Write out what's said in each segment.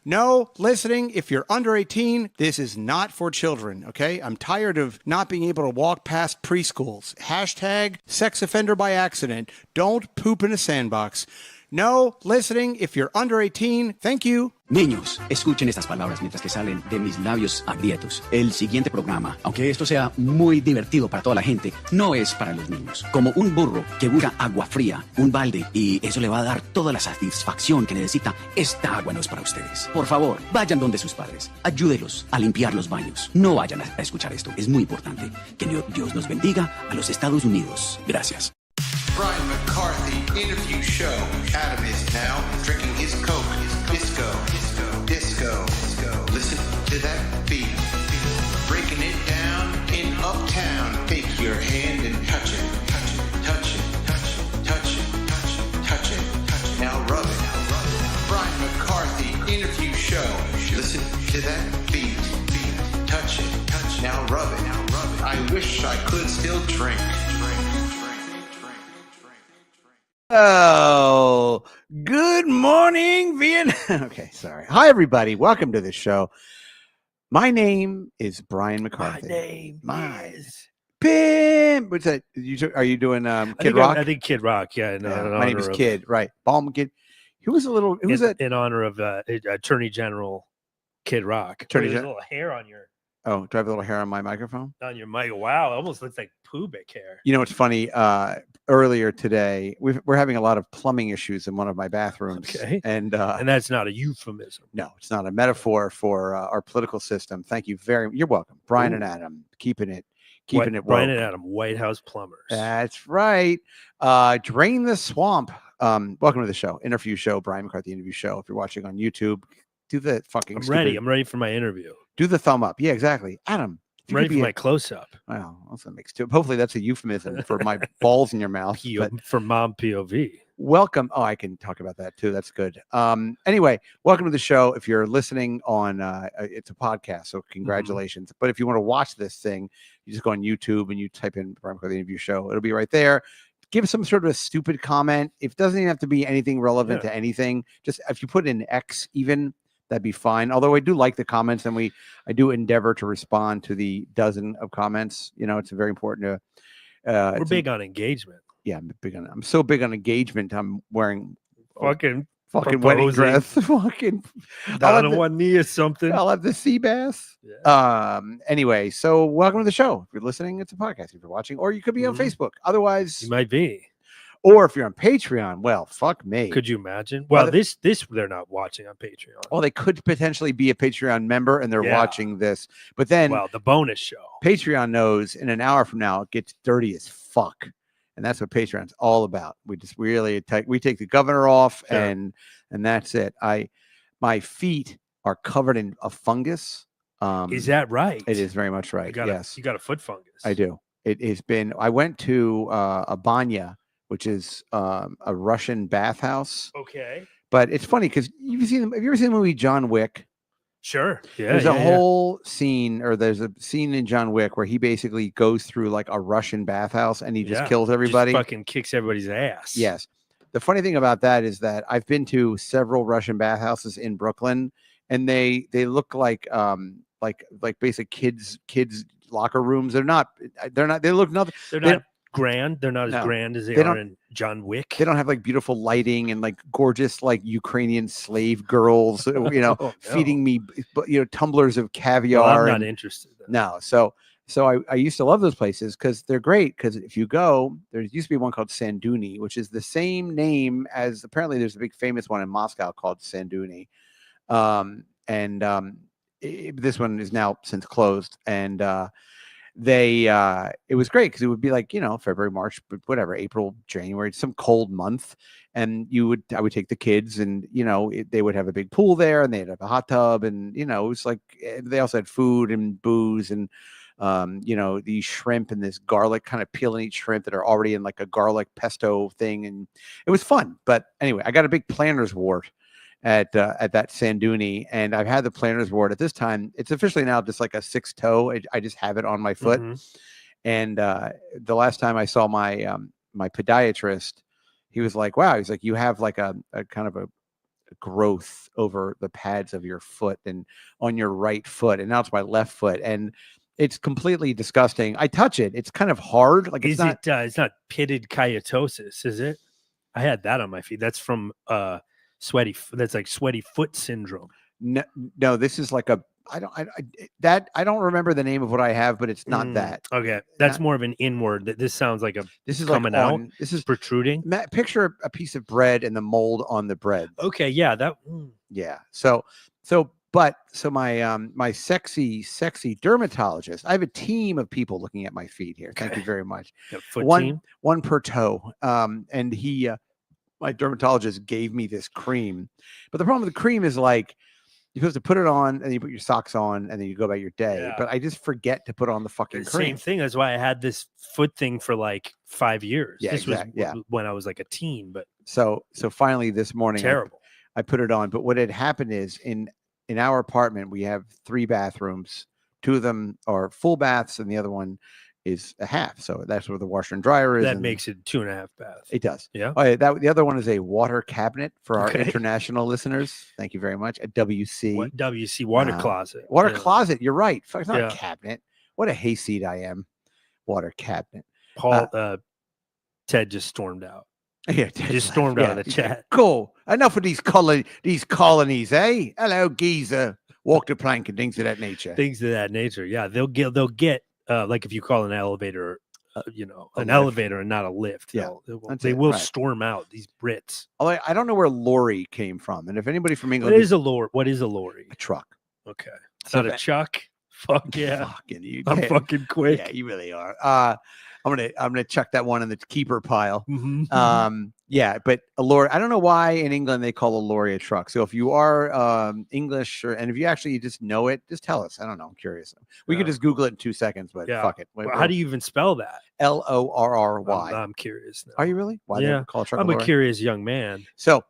No, listening, if you're under 18, this is not for children, okay? I'm tired of not being able to walk past preschools. Hashtag sex offender by accident. Don't poop in a sandbox. No, listening, if you're under 18, thank you. Niños, escuchen estas palabras mientras que salen de mis labios agrietos. El siguiente programa, aunque esto sea muy divertido para toda la gente, no es para los niños. Como un burro que busca agua fría, un balde, y eso le va a dar toda la satisfacción que necesita, esta agua no es para ustedes. Por favor, vayan donde sus padres. Ayúdelos a limpiar los baños. No vayan a escuchar esto. Es muy importante. Que Dios nos bendiga a los Estados Unidos. Gracias. Brian McCarthy interview show. Adam is now drinking his Coke. Disco. Listen to that beat. Breaking it down in Uptown. Take your hand and touch it. Touch it. Now rub it. Brian McCarthy interview show. Listen to that beat. Touch it. Now rub it. I wish I could still drink. Oh, good morning, Vietnam. Okay, sorry. Hi, everybody. Welcome to the show. My name is Brian McCarthy. is Pim. What's that? Are you doing Kid Rock? I think Kid Rock. Yeah. My name is Kid. Right. Ballman Kid. Who was in honor of Attorney General Kid Rock. Attorney There's a little hair on your do I have a little hair on my microphone? On your mic. Wow, it almost looks like pubic hair. You know what's funny? Earlier today, we're having a lot of plumbing issues in one of my bathrooms. Okay. And that's not a euphemism. No, it's not a metaphor for our political system. Thank you very much. You're welcome. Brian and Adam, keeping it woke. Brian and Adam, White House plumbers. That's right. Drain the swamp. Welcome to the show. Interview show, Brian McCarthy interview show. If you're watching on YouTube, do the fucking I'm ready for my interview. Do the thumb up. Yeah, exactly. Adam. I'm ready for my close-up. Well, also makes two. Hopefully that's a euphemism for my balls in your mouth. For mom POV. Welcome. Oh, I can talk about that too. That's good. Anyway, welcome to the show. If you're listening on, it's a podcast, so congratulations. But if you want to watch this thing, you just go on YouTube and you type in Brian McCarthy interview show. It'll be right there. Give some sort of a stupid comment. It doesn't even have to be anything relevant to anything. Just if you put in X even, that'd be fine. Although I do like the comments, and I do endeavor to respond to the dozen of comments. You know, it's very important to. We're big on engagement. Yeah, I'm so big on engagement. I'm wearing fucking wedding dress. Fucking down on one knee or something. I'll have the sea bass. Yeah. Anyway, so welcome to the show. If you're listening, it's a podcast. If you're watching, or you could be on Facebook. Otherwise, you might be. Or if you're on Patreon, well, fuck me. Could you imagine? Well, this they're not watching on Patreon. Well, they could potentially be a Patreon member and they're watching this. But then, the bonus show. Patreon knows in an hour from now it gets dirty as fuck, and that's what Patreon's all about. We just really we take the governor off, and that's it. My feet are covered in a fungus. Is that right? It is very much right. You got a foot fungus. I do. It has been. I went to a banya, which is a Russian bathhouse. Okay. But it's funny because have you ever seen the movie John Wick? Sure. Yeah. There's a whole scene, or there's a scene in John Wick where he basically goes through like a Russian bathhouse and he just kills everybody. Just fucking kicks everybody's ass. Yes. The funny thing about that is that I've been to several Russian bathhouses in Brooklyn, and they look like basic kids locker rooms. They look nothing. They're not grand. They're not as grand as they are in John Wick. They don't have like beautiful lighting and like gorgeous like Ukrainian slave girls, feeding me, tumblers of caviar. Well, I'm not interested. No. So I used to love those places because they're great. Because if you go, there used to be one called Sanduni, which is the same name as, apparently there's a big famous one in Moscow called Sanduni. This one is now since closed, and it was great because it would be like, February, March, whatever, April, January, some cold month. And I would take the kids, and, they would have a big pool there, and they'd have a hot tub, and, it was like, they also had food and booze and, these shrimp and this garlic, kind of peeling each shrimp that are already in like a garlic pesto thing. And it was fun. But anyway, I got a big planner's wart at that Sanduni, and I've had the planner's wart at this time. It's officially now just like a 6-toe. I just have it on my foot. And the last time I saw my my podiatrist, he was like, wow, he's like, you have like a kind of growth over the pads of your foot and on your right foot, and now it's my left foot, and it's completely disgusting. I touch it; it's kind of hard. Like Is it? It's not pitted kyatosis, is it? I had that on my feet. That's from That's like sweaty foot syndrome. No, this is like a. I don't remember the name of what I have, but it's not that. Okay, that's more of an inward. This sounds like this is coming like out. This is protruding. Picture a piece of bread and the mold on the bread. Okay, yeah, that. Yeah. So my sexy dermatologist. I have a team of people looking at my feet here. Thank you very much. One per toe. And he, my dermatologist gave me this cream, but the problem with the cream is like. You're supposed to put it on and you put your socks on and then you go about your day. Yeah. But I just forget to put on the fucking cream. Same thing. That's why I had this foot thing for like 5 years. Yeah, this was when I was like a teen, but so finally this morning terrible. I put it on. But what had happened is in our apartment, we have 3 bathrooms. 2 of them are full baths and the other one is a half. So that's where the washer and dryer is. That makes it 2.5 baths. It does. Yeah. Oh, yeah, the other one is a water cabinet for our international listeners. Thank you very much. A WC. WC water closet. Water closet. You're right. It's not a cabinet. What a hayseed I am. Water cabinet. Paul, Ted just stormed out. Yeah, just stormed out of the chat. Cool. Enough of these colonies, eh? Hello, geezer. Walk the plank and things of that nature. Things of that nature. Yeah, they'll get. Like if you call an elevator, an elevator and not a lift, yeah, they will storm out, these Brits. Although I don't know where lorry came from, and if anybody from England, what is a lorry? A truck. Okay, it's not a chuck. Fuck yeah, I'm fucking quick. Yeah, you really are. I'm gonna chuck that one in the keeper pile. Yeah, but a lorry. I don't know why in England they call a lorry a truck. So if you are English and if you actually just know it, just tell us. I don't know. I'm curious. We could just Google it in 2 seconds, but fuck it. Well, how do you even spell that? LORRY. I'm curious now. Are you really? Why do they call a truck? I'm a curious young man. So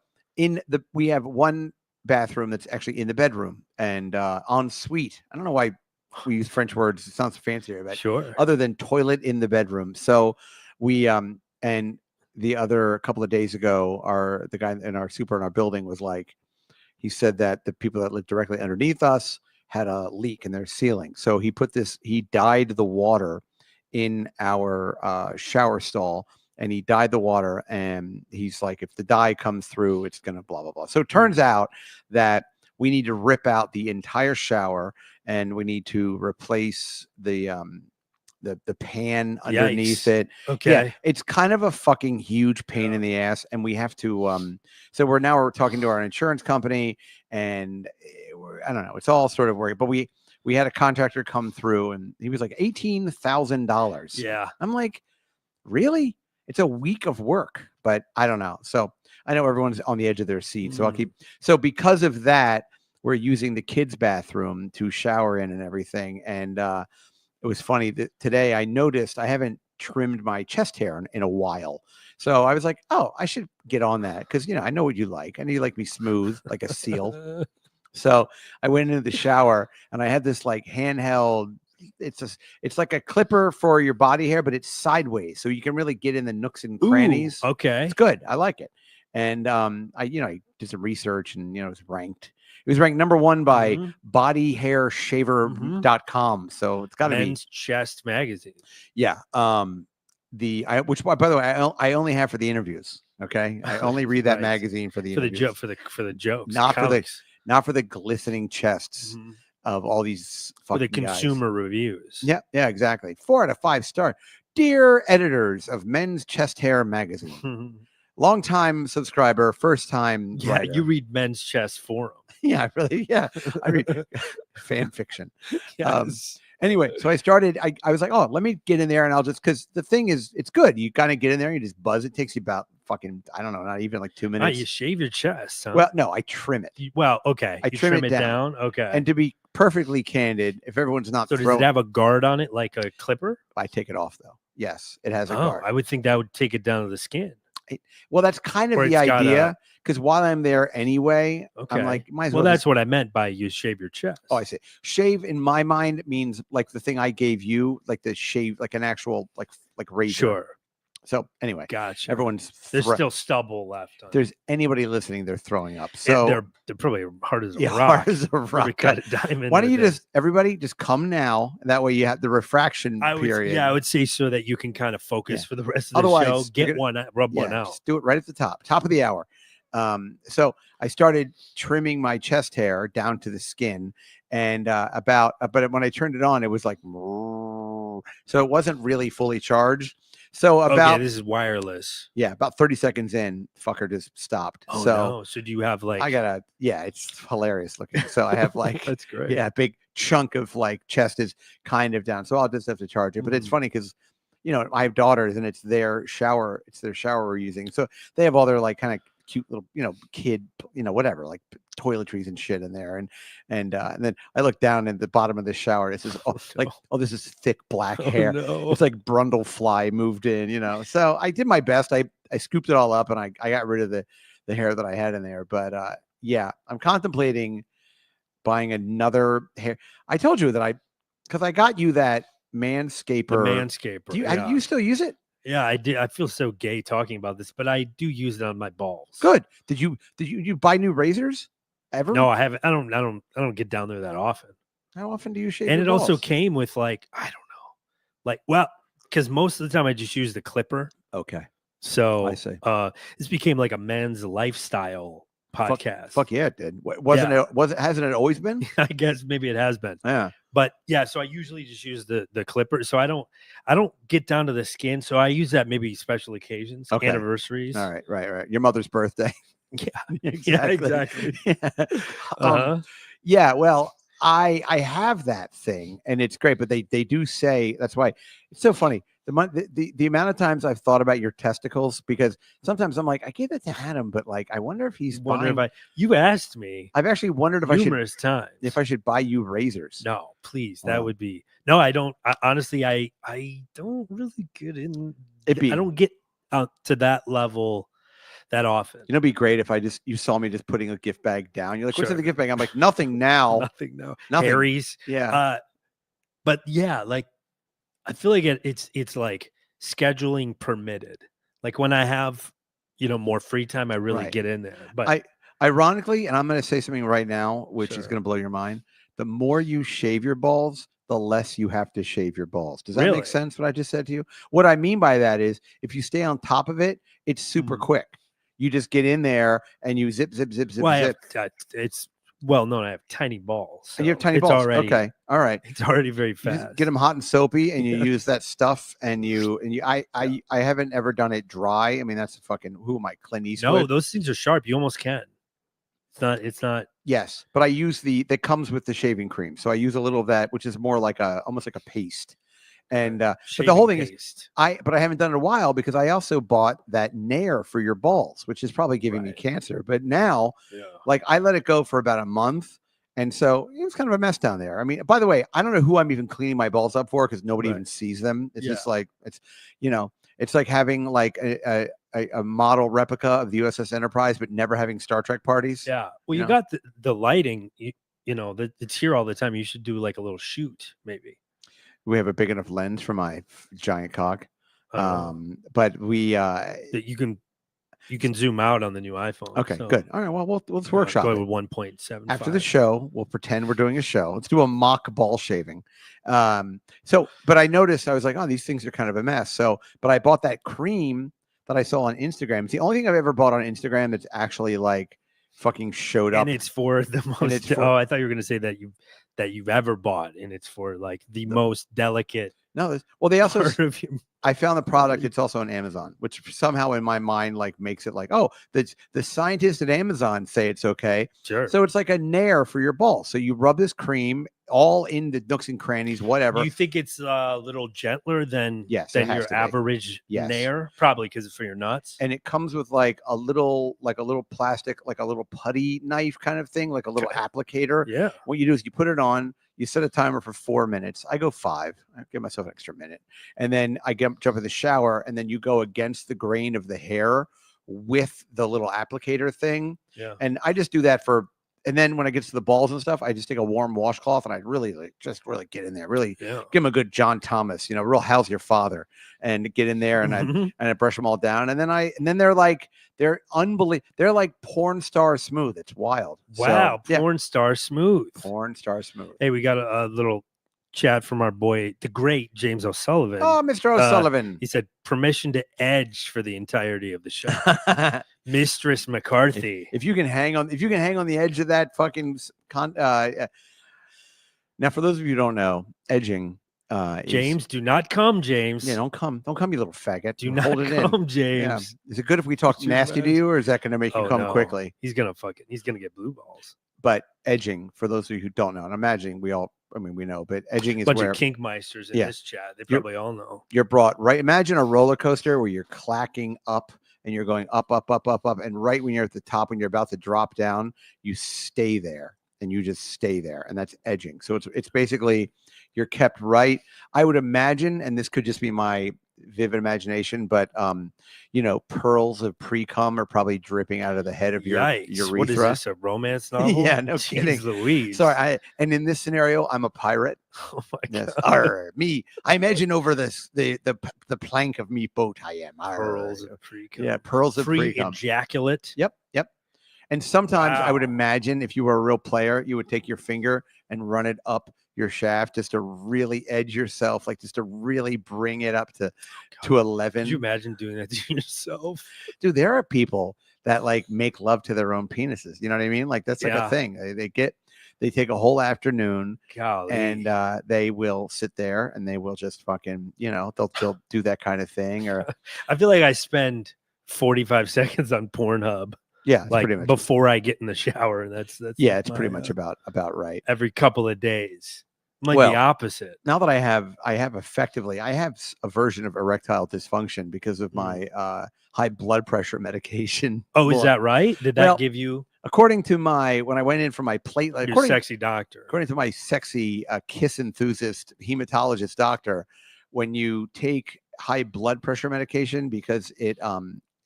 we have one bathroom that's actually in the bedroom and en suite. I don't know why we use French words. It sounds fancier, but sure. Other than toilet in the bedroom. So we and the other couple of days ago, the guy in our super in our building was like, he said that the people that lived directly underneath us had a leak in their ceiling. So he dyed the water in our shower stall, and he dyed the water. And he's like, if the dye comes through, it's going to blah, blah, blah. So it turns out that we need to rip out the entire shower and we need to replace the pan underneath it. Okay. Yeah, it's kind of a fucking huge pain in the ass. And we have to, so we're talking to our insurance company and I don't know, it's all sort of working, but we had a contractor come through and he was like $18,000. Yeah. I'm like, really? It's a week of work, but I don't know. So I know everyone's on the edge of their seat. So because of that, we're using the kids' bathroom to shower in and everything. And, it was funny that today I noticed I haven't trimmed my chest hair in a while. So I was like, oh, I should get on that because, I know what you like. I know you like me smooth like a seal. So I went into the shower and I had this like handheld. It's like a clipper for your body hair, but it's sideways. So you can really get in the nooks and crannies. Ooh, okay. It's good. I like it. And I did some research and, it was ranked. It was ranked number 1 by bodyhairshaver.com. So it's got to be Men's Chest magazine. Yeah. Which by the way, I only have for the interviews. Okay. I only read that magazine for the interviews. For the jokes. Not for the glistening chests of all these fucking for the consumer guys. Reviews. Yeah, exactly. 4 out of 5 star. Dear editors of Men's Chest Hair magazine. Long-time subscriber, first-time writer. You read Men's Chest Forum. Yeah, really. Yeah, I read fan fiction. Yes. Anyway, so I started. I was like, oh, let me get in there, and I'll just because the thing is, it's good. You kind of get in there, you just buzz. It takes you about fucking, I don't know, not even like 2 minutes. You shave your chest. Huh? Well, no, I trim it. Okay. I trim it down. Okay. And to be perfectly candid, if everyone's not, does it have a guard on it like a clipper? I take it off though. Yes, it has a guard. I would think that would take it down to the skin. Well, that's kind of the idea. Because while I'm there anyway, I'm like, might as well. Well, that's what I meant by you shave your chest. Oh, I see. Shave in my mind means like the thing I gave you, like the shave, like an actual like razor. Sure. So anyway, Gotcha. everyone's There's still stubble left. On there's anybody listening, they're throwing up. and So they're probably hard as a yeah, rock. hard as a Probably rock. cut a diamond. Why don't you with it. just everybody just come now? That way you have the refraction I would, period. yeah, I would say so that you can kind of focus Yeah. for the rest of the Otherwise, show. you're Get gonna- one, rub one Yeah, out. just do it right at the top of the hour. So I started trimming my chest hair down to the skin, and but when I turned it on, it was like, so it wasn't really fully charged. So about Okay, this is wireless. about 30 seconds in, fucker just stopped. Oh so no! So do you have like? it's hilarious looking. So I have like That's great. yeah, a big chunk of like chest is kind of down. So I'll just have to charge it. But it's Mhm. funny because I have daughters and it's their shower we're using. So they have all their like kind of cute little, kid, whatever, like toiletries and shit in there. And then I look down at the bottom of the shower. This is this is thick black Oh, hair. no. It's like Brundlefly moved in, So I did my best. I scooped it all up and I got rid of the hair that I had in there. But yeah, I'm contemplating buying another hair. I told you that because I got you that Manscaper. The Manscaper. Do yeah. you still use it? Yeah, I did. I feel so gay talking about this, but I do use it on my balls. Good. Did you buy new razors ever? No, I haven't. I don't get down there that often. How often do you shave? And your it also balls? came with like, I don't know, because most of the time I just use the clipper. Okay. So I see. This became like a man's lifestyle podcast. Fuck yeah, it did. Hasn't it always been? I guess maybe it has been. Yeah. But yeah, so I usually just use the clipper. So I don't get down to the skin. So I use that maybe special occasions, Okay. anniversaries. All right. Your mother's birthday. Yeah. Exactly. exactly. Yeah. Uh-huh. Yeah, well, I have that thing and it's great, but they do say that's why it's so funny. The amount of times I've thought about your testicles, because sometimes I'm like, I gave it to Adam, but like I wonder if he's You asked me I've actually wondered if numerous times I should buy you razors. No, please. Wow. That would be no. I don't. Honestly, I don't really get in. I don't get to that level that often. It'd be great if you saw me just putting a gift bag down. You're like, what's in Sure. the gift bag? I'm like, nothing now. Nothing. No. Nothing. Harry's. Yeah. But yeah, like I feel like it's like scheduling permitted. Like when I have more free time, I really Right. get in there. But Ironically, and I'm going to say something right now, which is Sure. going to blow your mind. The more you shave your balls, the less you have to shave your balls. Does that Really? make sense? What I just said to you? What I mean by that is if you stay on top of it, it's super Mhm. quick. You just get in there and you zip, zip, zip, zip, well, I zip. have, it's well known. I have tiny balls. And you have so tiny it's balls. Already, Okay. All right. It's already very You fast. just get them hot and soapy and you Yeah. use that stuff I haven't ever done it dry. I mean, that's who am I? Clint Eastwood? No, those things are sharp. You almost can. It's not. Yes, but I use that comes with the shaving cream. So I use a little of that, which is more like almost like a paste. And but the whole thing is is I haven't done it in a while because I also bought that Nair for your balls, which is probably giving me Right. cancer. But now, yeah. like I let it go for about a month. And so it was kind of a mess down there. I mean, by the way, I don't know who I'm even cleaning my balls up for because nobody even Right. sees them. It's Yeah. just like it's like having like a model replica of the USS Enterprise, but never having Star Trek parties. Yeah. Well, you you know? got the lighting. That it's here all the time. You should do like a little shoot, maybe. We have a big enough lens for my giant cock. Uh, But we that you can zoom out on the new iPhone. okay, so, good. All right, well, let's workshop Go it. with 1.7. After the show, we'll pretend we're doing a show. Let's do a mock ball shaving. But I noticed I was like, oh, these things are kind of a mess. So, but I bought that cream that I saw on Instagram. It's the only thing I've ever bought on Instagram that's actually like fucking showed up. and it's for the most. it's for- I thought you were going to say that you've ever bought, and it's for like the most delicate No, well, they also part of your. I found the product. It's also on Amazon, which somehow in my mind like makes it like, oh, the scientists at Amazon say it's okay. Sure. So it's like a Nair for your balls. So you rub this cream all in the nooks and crannies, whatever. You think it's a little gentler than Yes, it than has your to be. average Yes. Nair? Probably because it's for your nuts. And it comes with like a little plastic, like a little putty knife kind of thing, like a little Okay. applicator. Yeah. What you do is you put it on, you set a timer for 4 minutes. I go 5. I give myself an extra minute. And then I jump in the shower, and then you go against the grain of the hair with the little applicator thing. Yeah. And I just do that for and then when I get to the balls and stuff, I just take a warm washcloth and I really just really get in there, really Yeah. give them a good John Thomas, real how's your father, and get in there and I brush them all down, and then they're unbelievable. They're like porn star smooth. It's wild. Wow, So, yeah, porn star smooth. porn star smooth. Hey, we got a little chat from our boy, the great James O'Sullivan. Oh, Mr. O'Sullivan. He said permission to edge for the entirety of the show. Mistress McCarthy. if you can hang on the edge of that fucking now, for those of you who don't know, edging James, do not come, James. don't come, you little faggot. Do not hold it in. come, James. Yeah. Is it good if we talk Could you nasty to imagine? you, or is that going to make you Oh, come no. quickly? He's gonna get blue balls. But edging, for those of you who don't know, and I'm imagining we know, but edging is Bunch where of kinkmeisters in Yeah. this chat. They You're- probably all know. you're brought right. Imagine a roller coaster where you're clacking up and you're going up, up, up, up, up, and right when you're at the top, when you're about to drop down, you stay there and you just stay there, and that's edging. So it's basically you're kept right. I would imagine, and this could just be my vivid imagination, but pearls of pre-cum are probably dripping out of the head of your Yikes. urethra. What is this, a romance novel? Yeah, no Jeez kidding. Louise. Sorry, and in this scenario, I'm a pirate. Oh my Yes. God. Arr, me. I imagine over this the plank of me boat I am. Arr. Pearls of pre-cum. Yeah, pearls of pre-cum. Pre-ejaculate. Yep. And sometimes I would Wow. imagine if you were a real player, you would take your finger and run it up your shaft just to really edge yourself, like just to really bring it up to 11. Could you imagine doing that to yourself? Dude, there are people that like make love to their own penises. You know what I mean? Like that's like Yeah. a thing. They take a whole afternoon Golly. and they will sit there and they will just fucking, they'll do that kind of thing. Or I feel like I spend 45 seconds on Pornhub, yeah, it's like pretty much. before I get in the shower. And that's Yeah, it's my, pretty much about right. every couple of days. I'm like Well, the opposite. Now that I have a version of erectile dysfunction because of my high blood pressure medication. Oh, is Well, that right? Did that well, give you according to when I went in for my platelet, your sexy doctor? according to my sexy kiss enthusiast hematologist doctor, when you take high blood pressure medication because it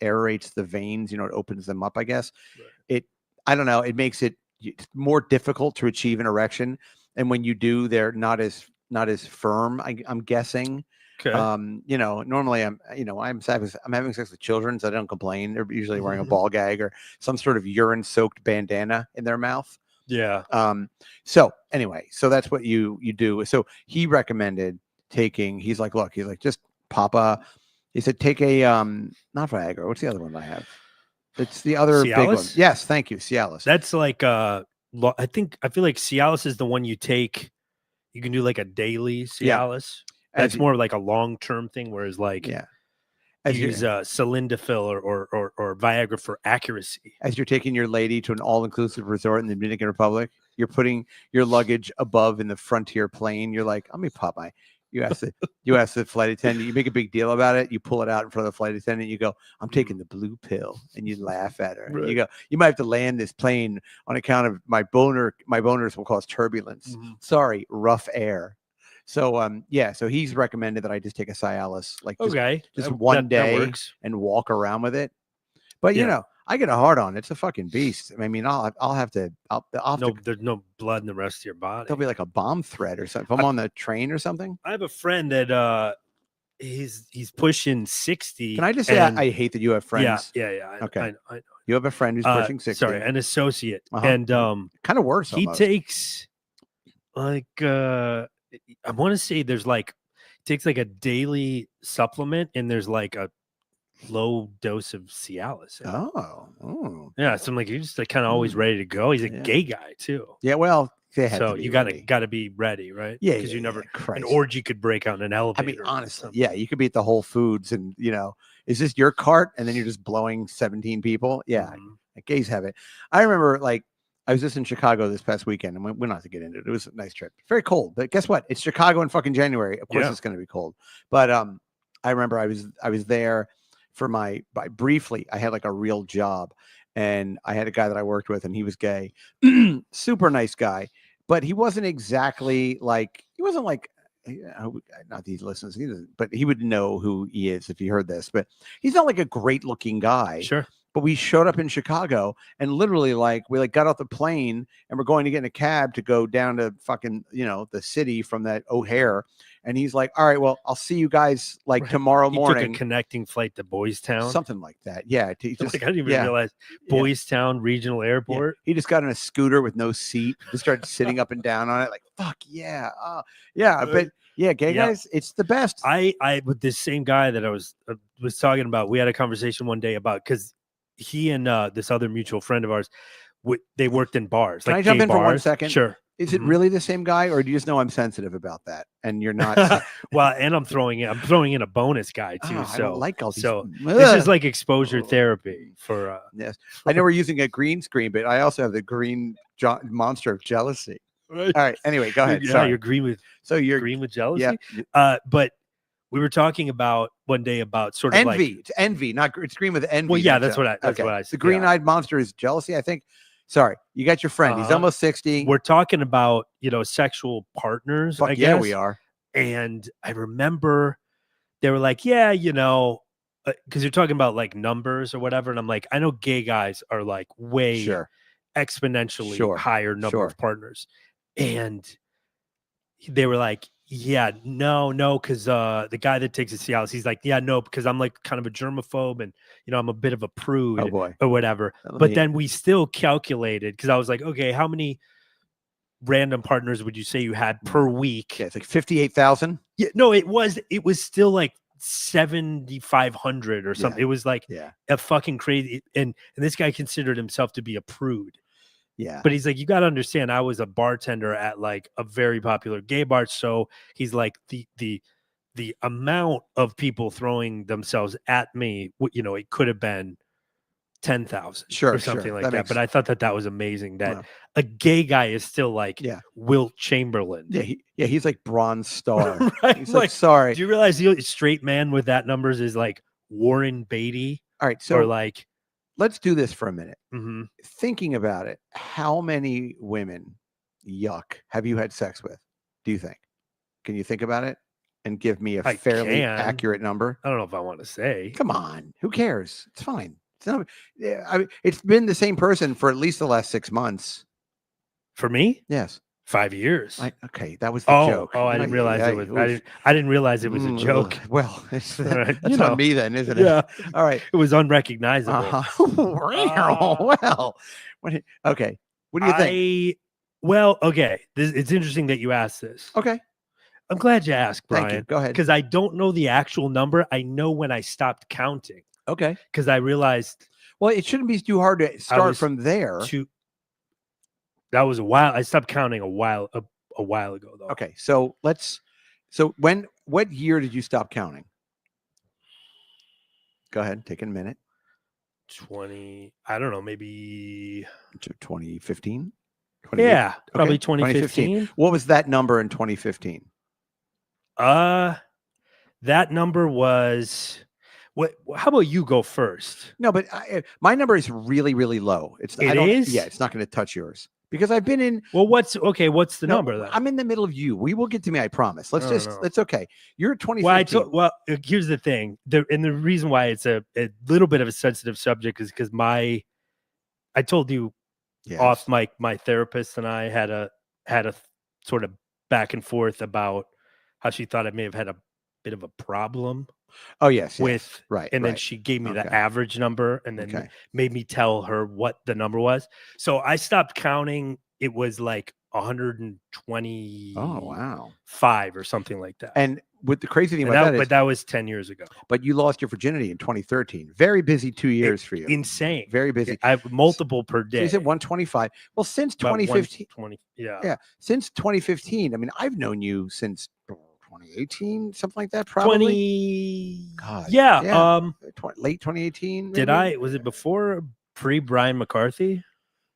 aerates the veins, it opens them up, I guess. Right. I don't know, it makes it more difficult to achieve an erection, and when you do, they're not as firm, I'm guessing. Okay. Normally I'm having sex with children, so I don't complain. They're usually wearing a ball gag or some sort of urine soaked bandana in their mouth. yeah. So anyway, so that's what you do. So he recommended he's like, just he said, take a, not Viagra. What's the other one I have? It's the other big one. Cialis? Yes. Thank you. Cialis. That's like I feel like Cialis is the one you take. You can do like a daily Cialis. That's more like a long-term thing, whereas like yeah. you use Sildenafil or Viagra for accuracy. As you're taking your lady to an all-inclusive resort in the Dominican Republic, you're putting your luggage above in the frontier plane. You're like, let me pop my. You ask the flight attendant. You make a big deal about it. You pull it out in front of the flight attendant. You go, I'm taking the blue pill, and you laugh at her. Right. You go, you might have to land this plane on account of my boner. My boners will cause turbulence. Sorry, rough air. So so he's recommended that I just take a Cialis, like Okay. just one that day works. and walk around with it. But Yeah. I get a hard on. It's a fucking beast. I mean, I'll have to. There's no blood in the rest of your body. There'll be like a bomb threat or something. If I'm on the train or something. I have a friend that he's pushing 60. Can I just say I hate that you have friends? Yeah. Okay. I know. You have a friend who's pushing 60. Sorry, an associate, Uh-huh. and kind of worse. he Almost. takes like I want to say there's like takes like a daily supplement, and there's like a low dose of Cialis. in it. Oh. Yeah, so I'm like, you're just like kind of always ready to go. He's a Yeah. gay guy too, Yeah. Well, they had so to be you gotta ready. be ready, right? Yeah. because you never Christ. an orgy could break out in an I elevator. mean, or honestly, something. yeah, you could be at the Whole Foods and is this your cart? And then you're just blowing 17 people. Yeah. Mhm. Like, gays have it. I remember I was just in Chicago this past weekend, and we don't have to get into it. It was a nice trip. Very cold, but guess what? It's Chicago in fucking January. Of course, Yeah. it's going to be cold. But I remember I was there for briefly. I had like a real job, and I had a guy that I worked with, and he was gay, super nice guy, but he wasn't exactly like not these listens, but he would know who he is if he heard this. But he's not like a great looking guy. Sure. but we showed up in Chicago and literally we got off the plane and we're going to get in a cab to go down to fucking, the city from that O'Hare. And he's like, all right, well, I'll see you guys like Right. tomorrow He morning. took a connecting flight to Boys Town. Something like that. Yeah. He just, Like, I didn't even yeah. realize Boys Town Regional Yeah. Airport. He just got on a scooter with no seat, just started sitting up and down on it, like, fuck yeah. Yeah. But yeah, gay Yeah. guys, it's the best. I with this same guy that I was talking about, we had a conversation one day about, because he and this other mutual friend of ours, they worked in bars. Can like I jump gay in for 1 bars. second? Sure. Is it Mhm. really the same guy, or do you just know I'm sensitive about that and you're not? Well, and I'm throwing in a bonus guy too. I So don't like all these. so this is Ugh. like exposure therapy for Yes. I know we're using a green screen, but I also have the green monster of jealousy. right. All right. Anyway, go ahead. Yeah, Sorry. you're green with So you're green with jealousy. yeah. But we were talking about one day about sort of Envy. like, It's envy, not it's green with envy. well, yeah, not that's what I jealousy. Okay. said. The green-eyed monster is jealousy, I think. Sorry, you got your friend. He's Uh-huh. almost 60. We're talking about, sexual partners. Fuck I yeah, guess. we are. And I remember they were like, yeah, because you're talking about like numbers or whatever. And I'm like, I know gay guys are like way Sure. exponentially Sure. higher number Sure. of partners. And they were like, yeah, no, because the guy that takes the Cialis, he's like, yeah, no, because I'm like kind of a germaphobe and, I'm a bit of a prude Oh boy. or whatever. But then we still calculated, because I was like, okay, how many random partners would you say you had per week? Yeah, it's like 58,000. Yeah, no, it was still like 7,500 or something. Yeah. It was like Yeah. a fucking crazy, and this guy considered himself to be a prude. Yeah. But he's like, you got to understand, I was a bartender at like a very popular gay bar. So he's like, the amount of people throwing themselves at me, it could have been 10,000 Sure, or something sure. like That that. makes- But I thought that was amazing that Wow. a gay guy is still like Yeah. Wilt Chamberlain. Yeah, he's like Bronze Star. Right? He's Like, like, sorry. do you realize the only straight man with that numbers is like Warren Beatty All right, so or like, let's do this for a minute. mhm. Thinking about it, how many women, yuck, have you had sex with? Do you think? Can you think about it and give me a I fairly can. accurate number? I don't know if I want to say. Come on, who cares? It's fine. It's not. Yeah, I mean, it's been the same person for at least the last 6 months. For me, Yes. 5 years. Okay, that was the Oh, joke. I didn't realize it was. oof. I didn't realize it was a joke. Well, it's, All right, that's on me then, isn't it? Yeah, All right. it was unrecognizable. Well, okay. What do you think? Well, okay. It's interesting that you asked this. Okay. I'm glad you asked, Thank you. Brian, Go ahead. because I don't know the actual number. I know when I stopped counting, Okay. because I realized Well, it shouldn't be too hard to start was from there. that was a while. I stopped counting a while ago, though. Okay. So what year did you stop counting? Go ahead. Take a minute. 20. I don't know. Maybe. 2015? Yeah, probably Okay, 2015. What was that number in 2015? That number was. What? How about you go first? No, but my number is really, really low. It is? Yeah, it's not going to touch yours because I've been in. Well, what's the No, number then? I'm in the middle of you. We will get to me. I promise. Let's No, just. no. It's okay. You're 2015. Here's the thing. The reason why it's a little bit of a sensitive subject is because I told you Yes. off mic, my therapist and I had a sort of back and forth about how she thought I may have had a bit of a problem Oh yes. with, right. and then right. she gave me the Okay. average number and then Okay. made me tell her what the number was. So I stopped counting. It was like 125 Oh wow. or something like that. And with the crazy thing And about that is, but that was 10 years ago. but you lost your virginity in 2013. Very busy 2 years for you. Insane. Very busy. I have multiple per So day. you said 125. Well, since About 2015. 120. Yeah. Yeah, since 2015. I mean, I've known you since 2018, something like that. Probably 20. God, Yeah. yeah. Late 2018. Did maybe? was it before Brian McCarthy?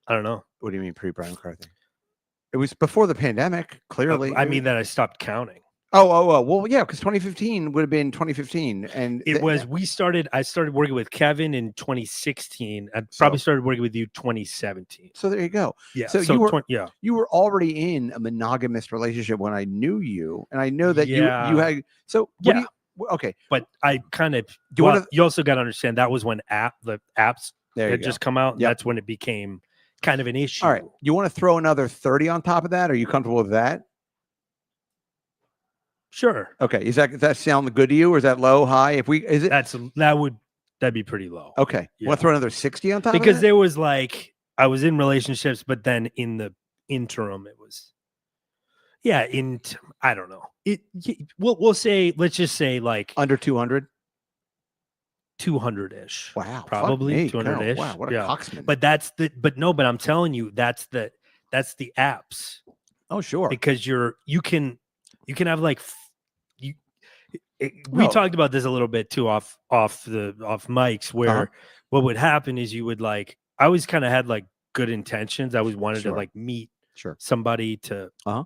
I don't know. What do you mean pre Brian McCarthy? It was before the pandemic. Clearly, I mean that I stopped counting. Oh. Well, yeah, because 2015 would have been 2015, and I started working with Kevin in 2016. I So- probably started working with you 2017. So there you go. Yeah. So you were- yeah. You were already in a monogamous relationship when I knew you, and I know that you Yeah. had. So what do Yeah. you, okay, But I kind of you wanna- you also got to understand that was when the apps There you had go. just come out, and Yep. that's when it became kind of an issue. All right. You want to throw another 30 on top of that? Are you comfortable with that? Sure. Okay. Does that sound good to you, or is that low, high? If we is it That'd be pretty low. okay? Yeah. Want to throw another 60 on top Because of that? there was like I was in relationships, but then in the interim, it was I don't know. We'll say, let's just say like Under 200. 200-ish. Wow. fuck Probably me, 200-ish. Wow. What a Yeah. cocksman. But but I'm telling you, that's the apps, oh, sure. because you can have like we No. talked about this a little bit too off mics, where Uh-huh. what would happen is you would like, I always kind of had like good intentions. I always wanted Sure. to like meet Sure. somebody to Uh-huh.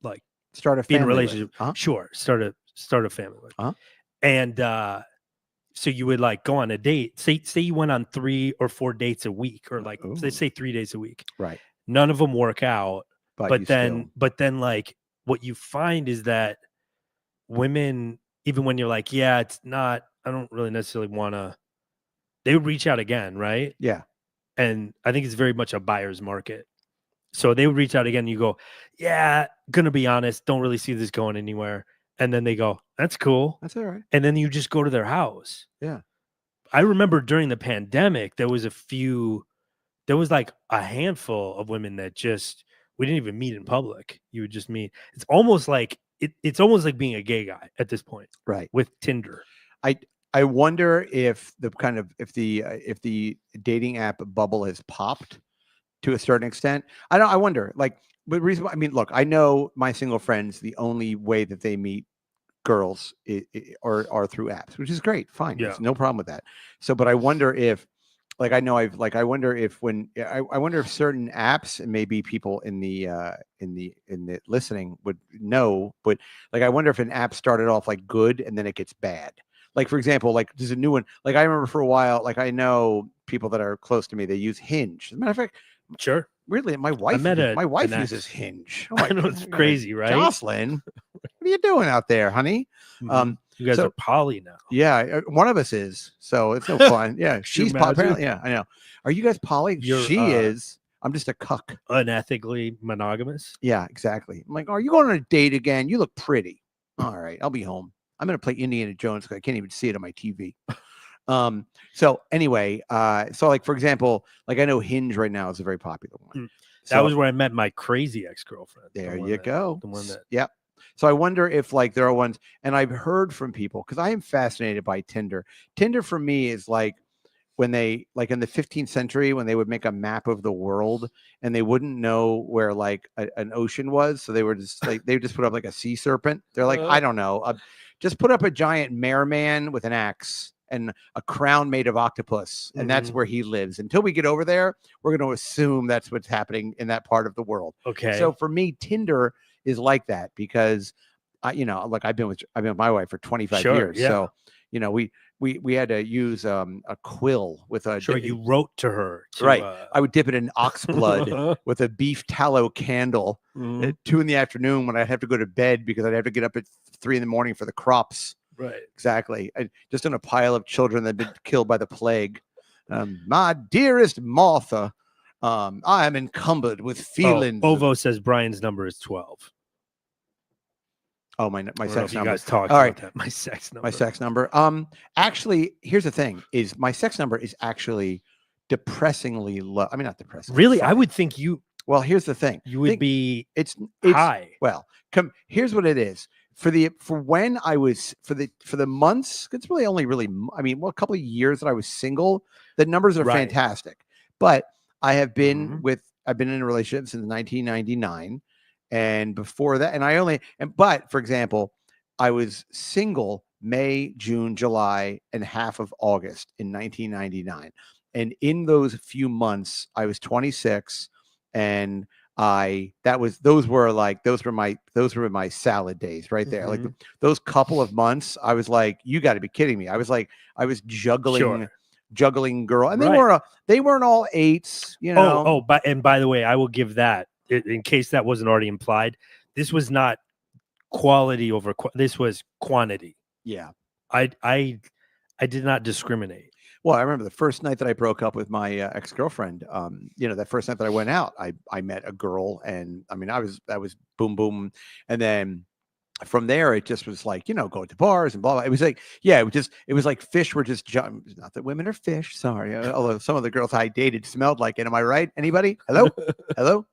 like Start a be in a family with. relationship. Uh-huh. Sure. Start a family with. Uh-huh. And so you would like go on a date. Say you went on 3 or 4 dates a week, or like Ooh. let's say 3 days a week. Right. None of them work out. But, But then like what you find is that women, even when you're like, yeah, it's not, I don't really necessarily want to, they would reach out again, right? yeah. And I think it's very much a buyer's market. So they would reach out again, and you go, yeah, gonna be honest, don't really see this going anywhere. And then they go, that's cool. That's all right. And then you just go to their house. Yeah. I remember during the pandemic, there was like a handful of women that just, we didn't even meet in public. You would just meet. It's almost like it's almost like being a gay guy at this point Right. with Tinder. I wonder if the dating app bubble has popped to a certain extent. I wonder, like, the reason why, I mean, look, I know my single friends, the only way that they meet girls are through apps, which is great. Fine. Yeah. There's no problem with that. So, but I wonder if, like, I wonder if I wonder if certain apps, and maybe people in the listening would know, but like, I wonder if an app started off like good and then it gets bad. Like, for example, like there's a new one. Like, I remember for a while, like, I know people that are close to me, they use Hinge. As a matter of fact, Sure. weirdly, my wife an uses ex. Hinge. Oh I know, my it's God. crazy, right? Jocelyn, what are you doing out there, honey? You guys so- are poly now. Yeah, one of us is, so it's no fun. Yeah, she's imagine? apparently. Yeah, I know. Are you guys poly? You're, She is. I'm just a cuck. Unethically monogamous. Yeah, exactly. I'm like, are you going on a date again? You look pretty. All right, I'll be home. I'm gonna play Indiana Jones because I can't even see it on my TV. So anyway, so like, for example, like, I know Hinge right now is a very popular one. That was where I met my crazy ex-girlfriend. There you go. The one that Yep. So I wonder if, like, there are ones, and I've heard from people, because I am fascinated by Tinder. Tinder for me is like when they, like, in the 15th century, when they would make a map of the world and they wouldn't know where like an ocean was, so they were just like, they would just put up like a sea serpent. They're like, I don't know, just put up a giant merman with an axe and a crown made of octopus, and that's Mhm. where he lives. Until we get over there, we're going to assume that's what's happening in that part of the world. Okay. So for me, Tinder is like that, because look, I've been with my wife for 25 Sure, years. yeah. So, we had to use a quill with a sure, you wrote to her. Right. I would dip it in ox blood with a beef tallow candle Mhm. at 2 p.m. when I'd have to go to bed because I'd have to get up at 3 a.m. for the crops. Right. Exactly. Just in a pile of children that had been killed by the plague. My dearest Martha, I am encumbered with feelings. Ovo says Brian's number is 12. Oh, my I don't know sex if you number. guys talked All about right. that. My sex number. My sex number. Actually, here's the thing: is my sex number is actually depressingly low. I mean, not depressing. Really? fine. I would think you Well, here's the thing: would be it's high. Well, here's what it is. For when I was for the months, it's really only a couple of years that I was single. The numbers are Right. fantastic, but I have been Mhm. I've been in a relationship since 1999, and before that, but for example, I was single May, June, July, and half of August in 1999, and in those few months, I was 26, and those were my salad days right there. Like Mhm. those couple of months, I was like, you got to be kidding me. I was juggling girl, and Right. they weren't all 8s, you know. By the way, I will give that in case that wasn't already implied. This was not quality over this was quantity. Yeah. I did not discriminate. Well, I remember the first night that I broke up with my ex-girlfriend. That first night that I went out, I met a girl, and I mean, that was boom boom, and then from there it just was like, going to bars and blah blah. It was like, yeah, it was like fish were just not that women are fish. Sorry, although some of the girls I dated smelled like it. Am I right? Anybody? Hello, hello.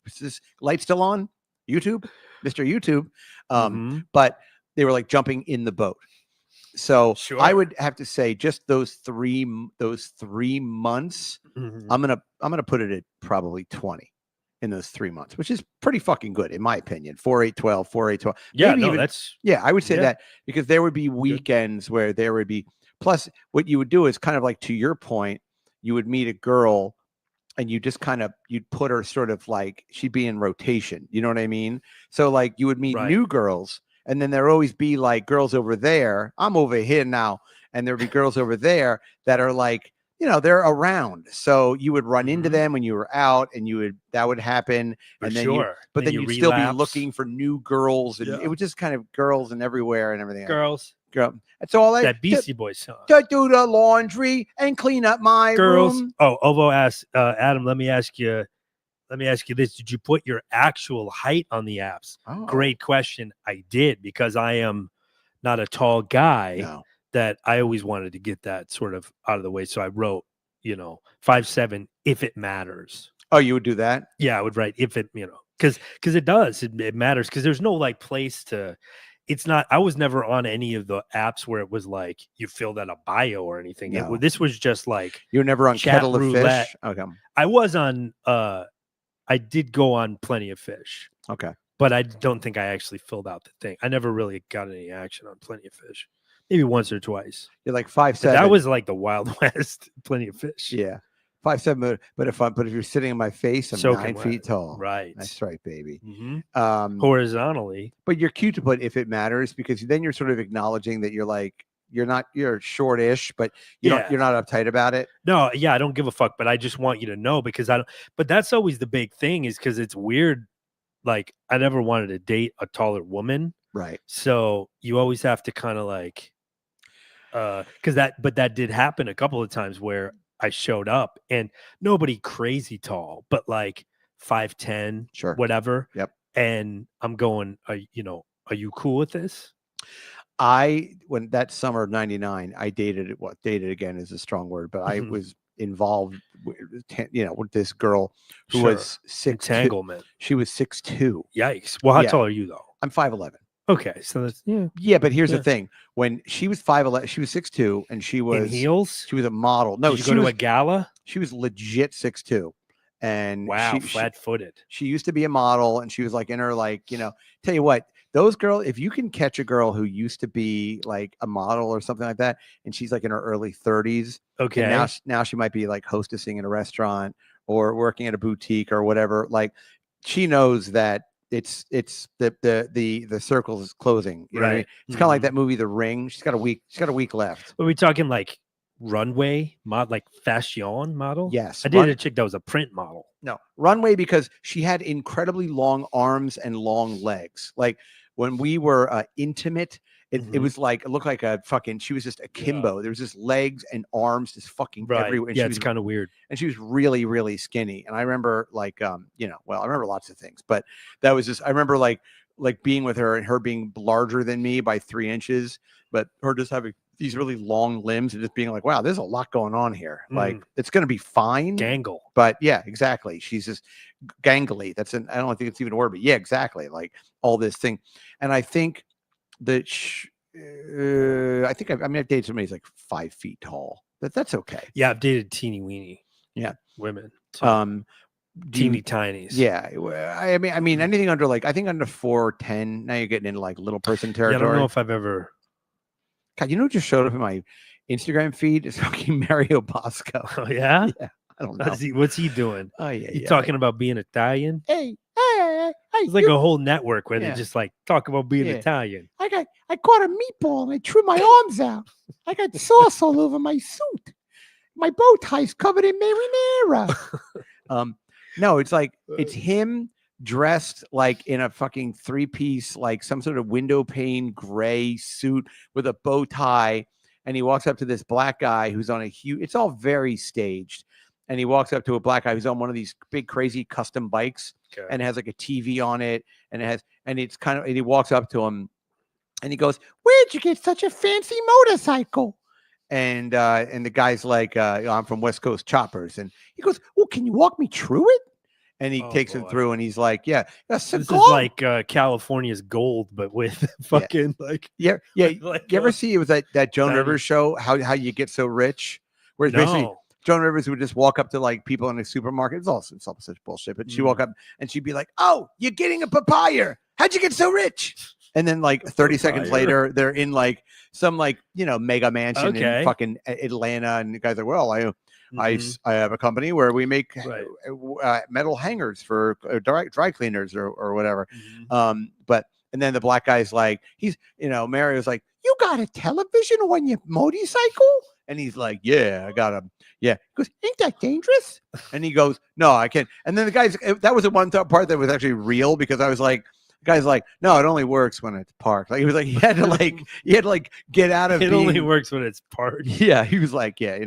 Is this light still on? YouTube, Mr. YouTube. But they were like jumping in the boat. So Sure. I would have to say just those 3 months, Mhm. I'm gonna put it at probably 20 in those 3 months, which is pretty fucking good in my opinion. 4, 8, 12, 4, 8, 12. Yeah, Maybe no, even, that's yeah, I would say yeah. that because there would be weekends where there would be. Plus, what you would do is kind of like, to your point, you would meet a girl and you just you'd put her sort of like she'd be in rotation. You know what I mean? So like you would meet Right. new girls, and then there would always be like girls over there. I'm over here now, and there'd be girls over there that are like, they're around. So you would run into Mhm. them when you were out, and that would happen. For and then sure. but then you you'd still be relapse. looking for new girls, and Yeah. it was just kind of girls and everywhere and everything. Girls. Girl. That's all I That Beastie Boys song. to do the laundry and clean up my Girls. room. Oh, Ovo asked Adam, let me ask you this. Did you put your actual height on the apps? Oh, Great question. I did, because I am not a tall guy. no. That I always wanted to get that sort of out of the way. So I wrote, 5'7" if it matters. Oh, you would do that? Yeah, I would write if it, because it does. It matters, because there's no like place to. It's not. I was never on any of the apps where it was like you filled out a bio or anything. No. This was just like You were never on Chat Kettle of Roulette. Fish? Okay. I was on. I did go on Plenty of Fish, Okay. but I don't think I actually filled out the thing. I never really got any action on Plenty of Fish. Maybe once or twice. You're like But 5'7". that was like the Wild West. Plenty of Fish. yeah. 5'7", but if you're sitting in my face, I'm Soaking 9 feet wet. tall. Right. That's right, baby. Mhm. Horizontally. Horizontally. But you're cute to put if it matters, because then you're sort of acknowledging that you're shortish, but you're not uptight about it. No, yeah, I don't give a fuck, but I just want you to know, because I don't. But that's always the big thing, is because it's weird. Like, I never wanted to date a taller woman, Right. so you always have to kind of like, because that did happen a couple of times where I showed up and nobody crazy tall, but like 5'10", Sure. whatever. Yep. And I'm going, are you cool with this? When that summer of '99, I dated again is a strong word, but I Mhm. was involved with this girl who Sure. was 6'2". Entanglement. She was 6'2". Yikes. Well, how Yeah. tall are you though? I'm 5'11". Okay, so that's Yeah, but here's Yeah. the thing: when she was 5'11", she was 6'2", and she in was heels. she was a model. No, Did you she go to was a gala? she was legit 6'2", and Wow, she flat-footed. she used to be a model, and she was like in her tell you what, those girls, if you can catch a girl who used to be like a model or something like that, and she's like in her early 30s, Okay. and now she might be like hostessing in a restaurant or working at a boutique or whatever. Like, she knows that it's the circle is closing. You know what I mean? Right. It's kind of like Mhm. that movie, The Ring. She's got a week left. Are we talking like runway like fashion model? Yes. I dated a chick that was a print model. No, runway, because she had incredibly long arms and long legs. Like, when we were intimate, it Mhm. was like, it looked like she was just akimbo. There was just legs and arms just fucking Right. everywhere. And Yeah, she it's was, kind of weird. and she was really, really skinny. And I remember I remember lots of things, but that was just, I remember like being with her and her being larger than me by 3 inches, but her just having these really long limbs and just being like, wow, there's a lot going on here. Like, it's going to be fine. Gangle. But yeah, exactly. She's just gangly. I don't think it's even a word, but yeah, exactly. Like, all this thing. And I think that I've dated somebody who's like 5 feet tall. That's okay. Yeah, I've dated teeny weeny. Yeah. Women. Do you- Teeny tinies. Yeah, I mean, anything under I think under 4'10". Now you're getting into like little person Yeah, I territory. don't know if I've ever. God, you know what just showed up in my Instagram feed? It's fucking Mario Bosco. Oh yeah. Yeah, I don't know. What's he doing? Oh yeah, He's yeah. talking about being Italian. Hey, It's like a whole network where Yeah. they just like talk about being Yeah. Italian. I caught a meatball and I threw my arms out. I got sauce all over my suit. My bow tie's covered in marinara. No, it's like it's him dressed like in a fucking 3-piece, like some sort of window pane gray suit with a bow tie, and he walks up to this black guy who's on a huge. It's all very staged, and he walks up to a black guy who's on one of these big crazy custom bikes, Okay. and it has like a TV on it, and it's kind of. And he walks up to him, and he goes, "Where'd you get such a fancy motorcycle?" And the guy's like, "I'm from West Coast Choppers," and he goes, "Well, can you walk me through it?" And he Oh, takes him boy. through, and he's like, "Yeah, a This is cigar." like California's Gold, but with fucking like yeah. like You ever see it was that Joan Diamond. Rivers show, how you get so rich? Where it's basically no. Joan Rivers would just walk up to like people in a supermarket. It's all such bullshit. But she'd walk Mm. up and she'd be like, "Oh, you're getting a papaya. How'd you get so rich?" And then like 30 seconds Papaya. later, they're in like some like, mega mansion Okay. in fucking Atlanta. And the guy's like, "Well, I Mhm. I have a company where we make Right. metal hangers for dry cleaners or whatever." Mhm. But and then the black guy's like, Mario's like, "You got a television on your motorcycle?" And he's like, "Yeah, I got a." Yeah. He goes, "Ain't that dangerous?" And he goes, "No, I can't." And then the guy's that was the one part that was actually real, because I was like, the guy's like, "No, it only works when it's parked." Like he was like, he had to get out of It being, only works when it's parked. yeah, he was like, yeah,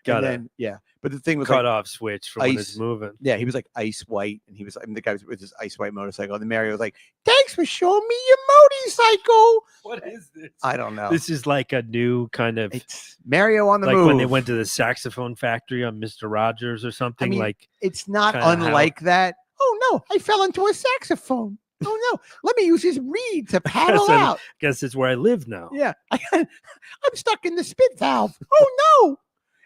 Got and a then yeah. But the thing was cut like, off switch for when it's ice. moving. yeah, he was like ice white, and he was the guy was with his ice white motorcycle. And then Mario was like, "Thanks for showing me your motorcycle." What is this? I don't know. This is like a new kind of It's Mario on the like move. when they went to the saxophone factory on Mr. Rogers or something. mean, like It's not kinda how- unlike that. "Oh no, I fell into a saxophone. Oh no, let me use his reed to paddle I'm- out." guess it's where I live now. Yeah, I'm stuck in the spit valve. "Oh no,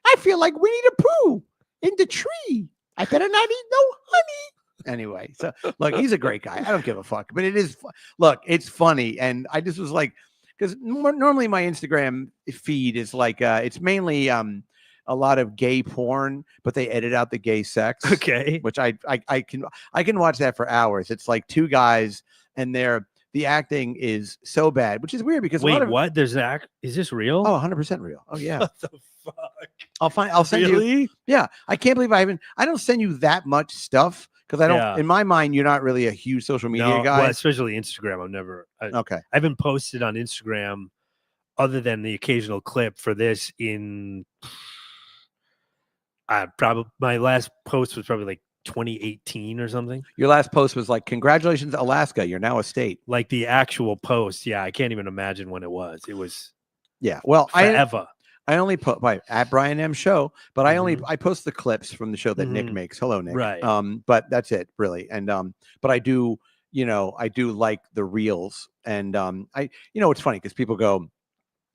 I feel like Winnie the Pooh in the tree. I better not eat no honey." Anyway, so look, he's a great guy. I don't give a fuck, but it is. Look, it's funny, and I just was like, because normally my Instagram feed is like, it's mainly a lot of gay porn, but they edit out the gay sex. Okay. Which I can watch that for hours. It's like two guys, and the acting is so bad, which is weird because a lot Wait, of, what? There's is this real? oh, 100% real. Oh yeah. What the fuck? I'll send you. Really? Yeah, I can't believe I don't send you that much stuff, because I don't. Yeah. In my mind, you're not really a huge social media No, guy. well, especially Instagram. Okay. I haven't posted on Instagram other than the occasional clip for this in probably my last post was probably like 2018 or something. Your last post was like, "Congratulations, Alaska, you're now a state." Like the actual post. Yeah, I can't even imagine when it was. It was Yeah. Well, forever. I only put at Brian M Show, but I post the clips from the show that Nick Mhm. makes. Hello, Nick. Right. But that's it, really. And but I do, I do like the reels, and it's funny because people go,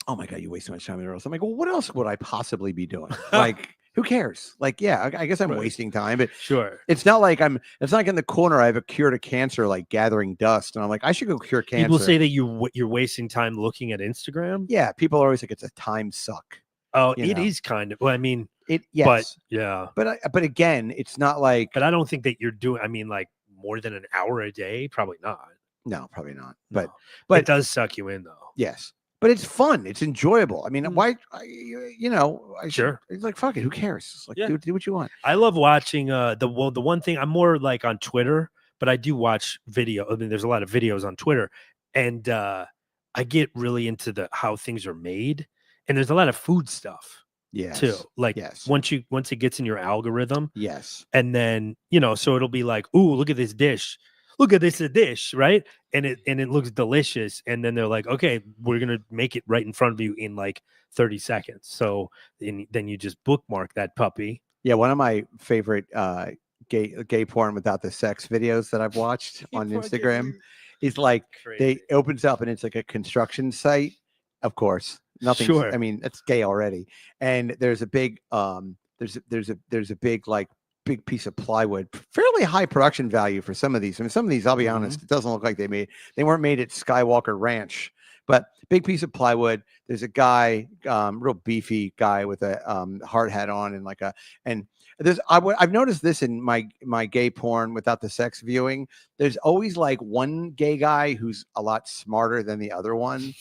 "Oh my god, you waste so much time in the reels." I'm like, well, what else would I possibly be doing? Like, who cares? Like, yeah, I guess I'm Right. wasting time, but Sure. it's not like it's not like in the corner I have a cure to cancer, like gathering dust, and I'm like, I should go cure cancer. People say that you're wasting time looking at Instagram. Yeah, people are always like, it's a time suck. Oh, You it know. is kind of. Well, I mean, Yes, but yeah, but again, it's not like but I don't think that you're doing. I mean, like more than an hour a day, probably not. no, probably not. No. But it does suck you in though. yes, but it's fun. It's enjoyable. I mean, Mm. why? Sure. It's like, fuck it. Who cares? It's like, Yeah. do what you want. I love watching the one thing I'm more like on Twitter, but I do watch video. I mean, there's a lot of videos on Twitter, and I get really into how things are made, and there's a lot of food stuff Yes. too. Like Yes. once it gets in your algorithm, Yes. and then so it'll be like, "Ooh, look at this dish. Look at this dish," right? And it looks delicious. And then they're like, "Okay, we're gonna make it right in front of you in like 30 seconds." So then you just bookmark that puppy. Yeah. One of my favorite gay porn without the sex videos that I've watched on Instagram is like they opens up and it's like a construction site. Of course, nothing. Sure. I mean, that's gay already. And there's a big there's a big like big piece of plywood, fairly high production value for some of these. I mean, some of these, I'll be honest, it doesn't look like they weren't made at Skywalker Ranch, but big piece of plywood. There's a guy, real beefy guy with a hard hat on and I've noticed this in my gay porn without the sex viewing. There's always like one gay guy who's a lot smarter than the other one.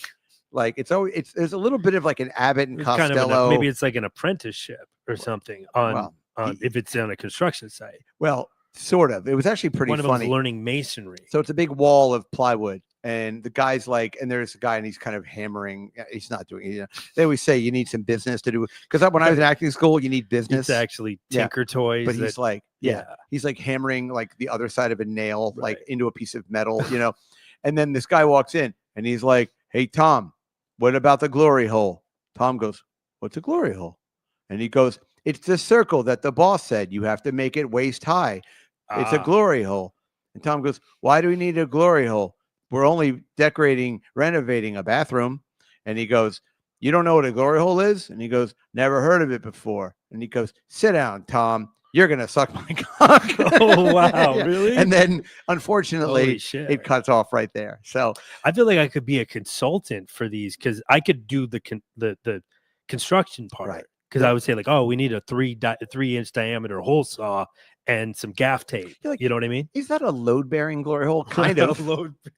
Like there's a little bit of like an Abbott and It's Costello. maybe it's like an apprenticeship or something on Well, if it's on a construction site. Well, sort of. It was actually pretty One of funny. them's learning masonry. So it's a big wall of plywood, And the guy's like, and there's a guy and he's kind of hammering. He's not doing it. They always say you need some business to do. Because when I was in acting school, you need business. It's actually Yeah. Tinker Toys. But he's like, yeah. he's like hammering like the other side of a nail, like Right. into a piece of metal, And then this guy walks in and he's like, "Hey, Tom, what about the glory hole?" Tom goes, "What's a glory hole?" And he goes, "It's the circle that the boss said you have to make it waist high. It's a Ah. glory hole." And Tom goes, "Why do we need a glory hole? We're only renovating a bathroom." And he goes, "You don't know what a glory hole is?" And he goes, "Never heard of it before." And he goes, "Sit down, Tom. You're going to suck my cock." Oh, wow. Yeah. Really? And then unfortunately, Holy shit. it cuts off right there. So I feel like I could be a consultant for these because I could do the construction part. Right. Because I would say like, oh, we need a 3-inch diameter hole saw and some gaff tape. You're like, you know what I mean? is that a load-bearing glory hole? Kind of.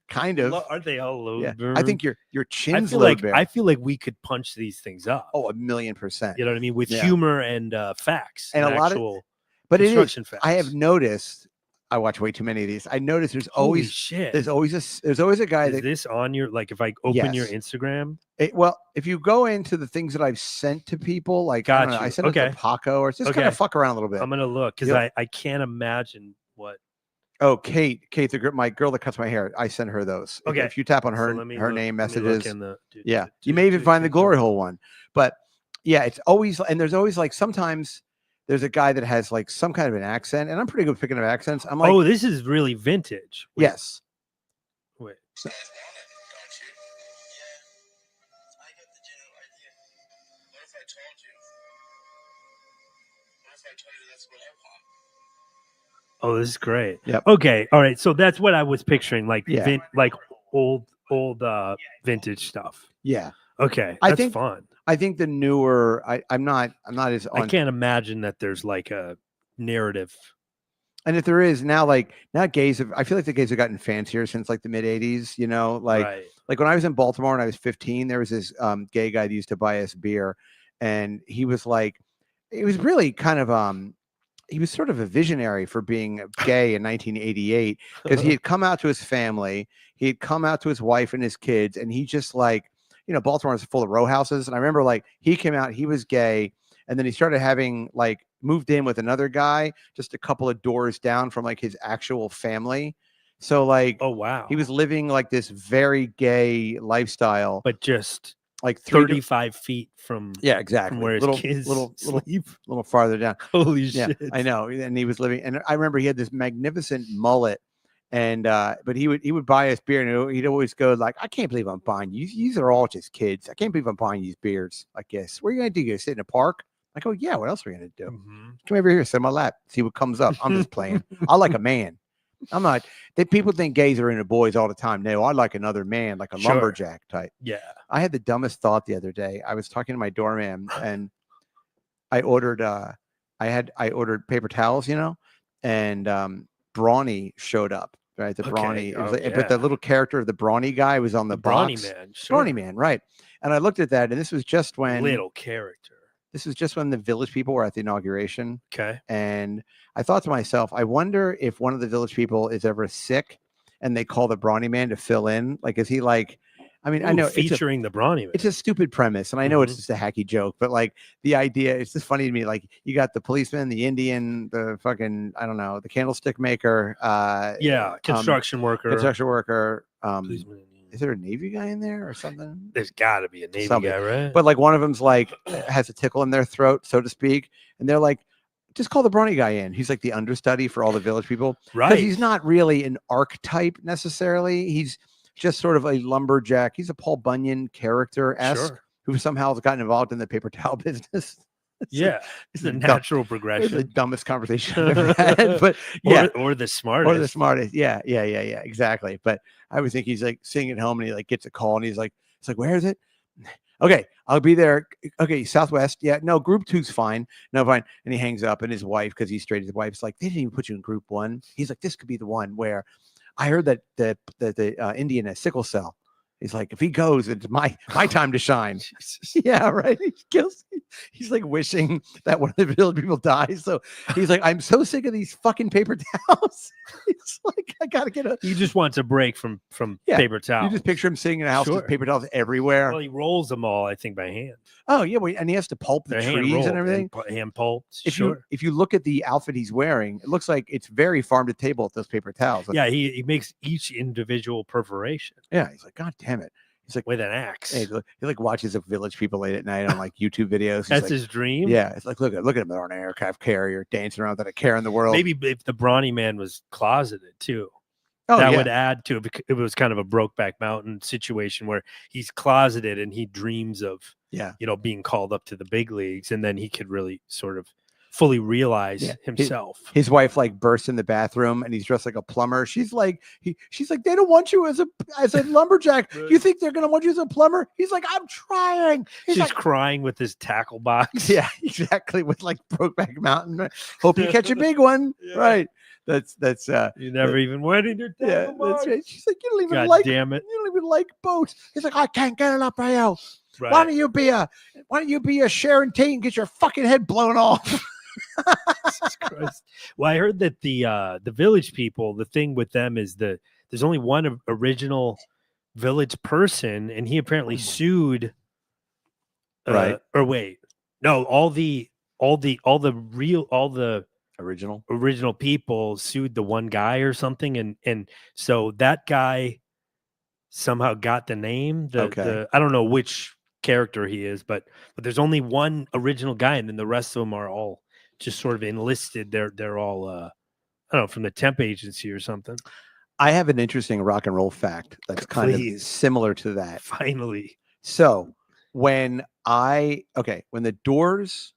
Kind of. Aren't they all load? Yeah. bearing? I think your I chin's feel like load-bearing. I feel like we could punch these things up. Oh, 1,000,000%. You know what I mean? With Yeah. humor and facts And a lot of- actual But it is. construction facts. I have noticed. I watch way too many of these. I noticed there's Holy always shit. there's always a guy Is that this on your like if I open your Yes. Instagram? well, if you go into the things that I've sent to people, like I don't know, Got I you. sent it Okay. to Paco or just kind Okay. of fuck around a little bit. I'm gonna look because Yep. I can't imagine what. Oh, Kate, my girl that cuts my hair. I sent her those. Okay. If you tap on So her let me her look- name let me look messages, in the- yeah, you may even find the glory hole one. But yeah, it's always, and there's always like sometimes there's a guy that has like some kind of an accent, and I'm pretty good picking up accents. I'm like, Oh, this is really vintage. Wait, yes. Wait. Oh, this is great. Yep. Okay. All right. So that's what I was picturing, like Yeah. like old vintage stuff. Yeah. Okay. I That's think- fun. I think the newer, I'm not as I on. can't imagine that there's like a narrative. And if there is now, like now gays have, I feel like the gays have gotten fancier since like the mid 80s, like right. like when I was in Baltimore and I was 15, there was this gay guy that used to buy us beer, and he was like, it was really kind of he was sort of a visionary for being gay in 1988 because he had come out to his family, he had come out to his wife and his kids, and he just like, Baltimore is full of row houses, and I remember like he came out, he was gay, and then he started having like moved in with another guy just a couple of doors down from like his actual family. So like Oh wow. he was living like this very gay lifestyle, but just like 35 feet from yeah, exactly. from where his little, kids little, sleep. little farther down. Holy Yeah, shit. I know. And he was living, and I remember he had this magnificent mullet, and but he would buy us beer, and he'd always go like, "I can't believe I'm buying you. These are all just kids. I can't believe I'm buying these beers. I guess what are you gonna do? You gonna sit in a park?" I go, "Yeah. What else are we gonna do? Mhm. Come over here, sit on my lap, see what comes up. I'm just playing. I like a man. I'm not. People think gays are into boys all the time. No, I like another man, like a Sure. lumberjack type." Yeah. I had the dumbest thought the other day. I was talking to my doorman, and I ordered I ordered paper towels, and Brawny showed up. Right, the Okay. Brawny. It was Oh, like, but the yeah. little character of the Brawny guy was on the Brawny box. man. Sure. Brawny man, right? And I looked at that, and this was just when Little character. this was just when the Village People were at the inauguration, Okay. and I thought to myself, I wonder if one of the Village People is ever sick, and they call the Brawny man to fill in. Like, is he like? I mean, I Ooh, know it's a featuring the Brawny man. it's a stupid premise, and I know it's Mhm. just a hacky joke, but like the idea, it's just funny to me. Like you got the policeman, the Indian, the fucking, I don't know, the candlestick maker, Yeah. Construction worker. construction worker. policeman. Is there a Navy guy in there or something? There's got to be a Navy Somebody. guy, right? But like one of them's like has a tickle in their throat, so to speak, and they're like, just call the Brawny guy in. He's like the understudy for all the Village People. Because right. he's not really an archetype necessarily. He's just sort of a lumberjack. He's a Paul Bunyan character-esque Sure. who somehow has gotten involved in the paper towel business. It's Yeah. it's The the dumb- natural it's the progression. dumbest conversation I've ever had. But yeah, Or the smartest. or the smartest. Yeah, exactly. But I would think he's like sitting at home and he like gets a call and he's like, it's like, where is it? Okay, I'll be there. Okay, Southwest. Yeah, no, group 2's fine. No, fine. And he hangs up, and his wife, because he's straight, his wife's like, they didn't even put you in group 1. He's like, this could be the one where I heard that the Indian has sickle cell. He's like, if he goes, it's my time to shine. Jesus. Yeah, right. He's like wishing that one of the village people dies. So he's like, I'm so sick of these fucking paper towels. He's like, I gotta get a. He just wants a break from Yeah, paper towels. You just picture him sitting in a house Sure. with paper towels everywhere. Well, he rolls them all, I think, by hand. Oh yeah, and he has to pulp the They're hand trees rolled and everything. hand pulped. If Sure. you look at the outfit he's wearing, it looks like it's very farm to table with those paper towels. Yeah, he makes each individual perforation Yeah, he's like, God damn it. He's like, with an axe. hey, look, he like watches the village people late at night on like YouTube videos. He's That's like, his dream. yeah, it's like look at him on an aircraft carrier dancing around without a care in the world. Maybe if the brawny man was closeted too, oh, that yeah. would add to it. It was kind of a Brokeback Mountain situation where he's closeted and he dreams of, Yeah. being called up to the big leagues, and then he could really sort of fully realize Yeah. himself. His wife like bursts in the bathroom and he's dressed like a plumber. She's like, she's like, they don't want you as a lumberjack. Right. You think they're gonna want you as a plumber? He's like, I'm trying. He's She's like, crying with his tackle box. yeah, exactly. With like Brokeback Mountain. Hope you catch a big one. Yeah. Right. That's You never even went in your yeah, tackle that's box. right. She's like, you don't even God like damn it. you don't even like boats. He's like, I can't get it up for you. Right. Why don't you be a Sharon Tate and get your fucking head blown off? Jesus Christ. Well, I heard that the village people, the thing with them is there's only one original village person, and he apparently sued. Right. Or wait, no, all the original people sued the one guy or something, and so that guy somehow got the name. Okay. I don't know which character he is, but there's only one original guy, and then the rest of them are all just sort of enlisted. They're all I don't know, from the temp agency or something. I have an interesting rock and roll fact that's kind of Please. similar to that. Finally, So when the Doors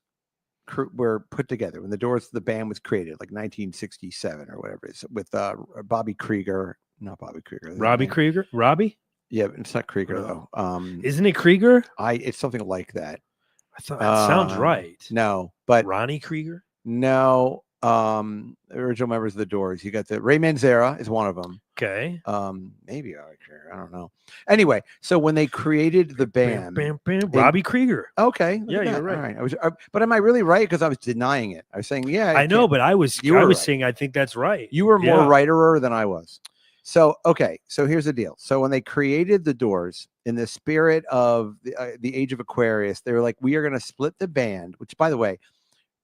were put together, when the band was created, like 1967 or whatever it is, with Robbie Krieger. Robbie Krieger. Robbie, Yeah, it's not Krieger No. though. isn't it Krieger? It's something like that. I thought that sounds right. No, but Ronnie Krieger. no. Original members of the Doors. You got Ray Manzarek is one of them. Okay. Maybe I don't know. Anyway, so when they created the band, Robbie Krieger. okay, look Yeah, at that. you're right. All right. I was, but am I really right? Because I was denying it. I was saying, yeah, I know, can't- but I was You were right. saying I think that's right. you were more Yeah. writerer than I was. So okay, so here's the deal. So when they created the Doors in the spirit of the Age of Aquarius, they were like, we are going to split the band, which by the way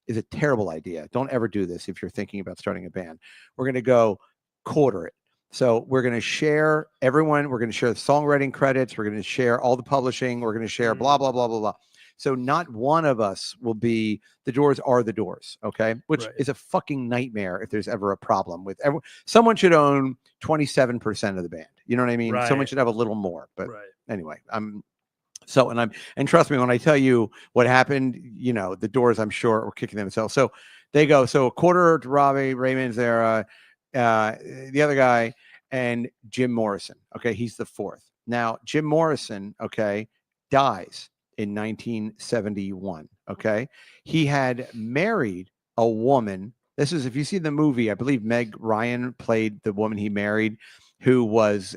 is a terrible idea. Don't ever do this if you're thinking about starting a band. We're going to go quarter it. So we're going to share everyone. We're going to share the songwriting credits. We're going to share all the publishing. We're going to share blah, blah, blah, blah, blah. So not one of us will be, the Doors are the Doors. Okay. Which Right. is a fucking nightmare if there's ever a problem with everyone. Someone should own 27% of the band. You know what I mean? Someone Right. should have a little more, but Right. anyway, and trust me when I tell you what happened, the Doors, I'm sure, were kicking themselves. So they go, so a quarter to Robbie, Ray Manzarek, the other guy, and Jim Morrison. Okay, he's the fourth. Now, Jim Morrison, okay, dies in 1971. Okay, he had married a woman. This is, if you see the movie, I believe Meg Ryan played the woman he married, who was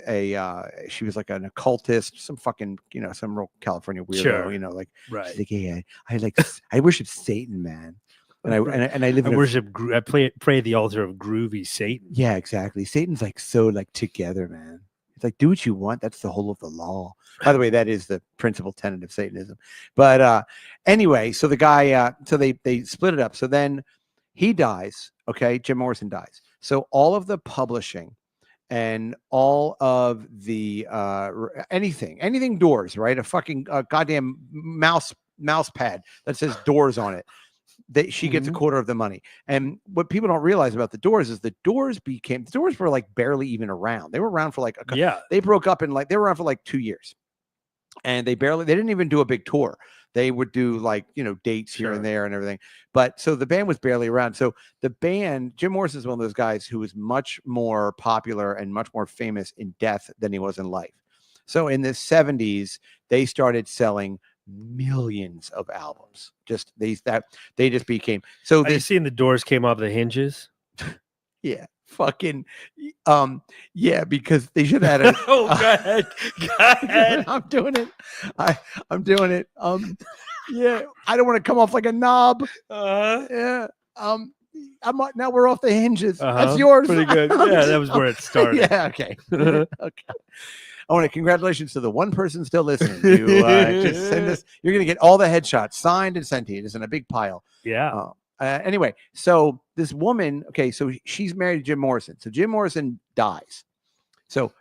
she was like an occultist, some fucking, some real California weirdo, Sure. like, Right. she's like, yeah, I worship Satan, man. And I live I in a worship. I pray the altar of groovy Satan. yeah, exactly. Satan's like so like together, man. It's like, do what you want. That's the whole of the law. By the way, that is the principal tenet of Satanism. But anyway, so the guy, so they split it up. So then he dies. Okay, Jim Morrison dies. So all of the publishing and all of the anything Doors, right? A fucking goddamn mouse pad that says Doors on it. She gets a quarter of the money. And what people don't realize about the Doors is the Doors were like barely even around. They were around for like Yeah. they broke up and they were around for like 2 years. And they didn't even do a big tour. They would do like, dates here and there and everything. But so the band was barely around. So the band, Jim Morrison is one of those guys who was much more popular and much more famous in death than he was in life. So in the 70s, they started selling millions of albums. They just became so. Have you seen the Doors came off the hinges? Yeah, fucking yeah, because they should have had a Oh, go ahead. Go ahead. I'm doing it. I'm doing it. Yeah, I don't want to come off like a knob. Yeah. Now we're off the hinges. That's yours. Pretty good. Yeah, that was where it started. Yeah, okay. Okay. I want to congratulations to the one person still listening. You just send us. You're going to get all the headshots signed and sent to you. It's in a big pile. Yeah. Anyway, so this woman, okay, so she's married to Jim Morrison. So Jim Morrison dies. So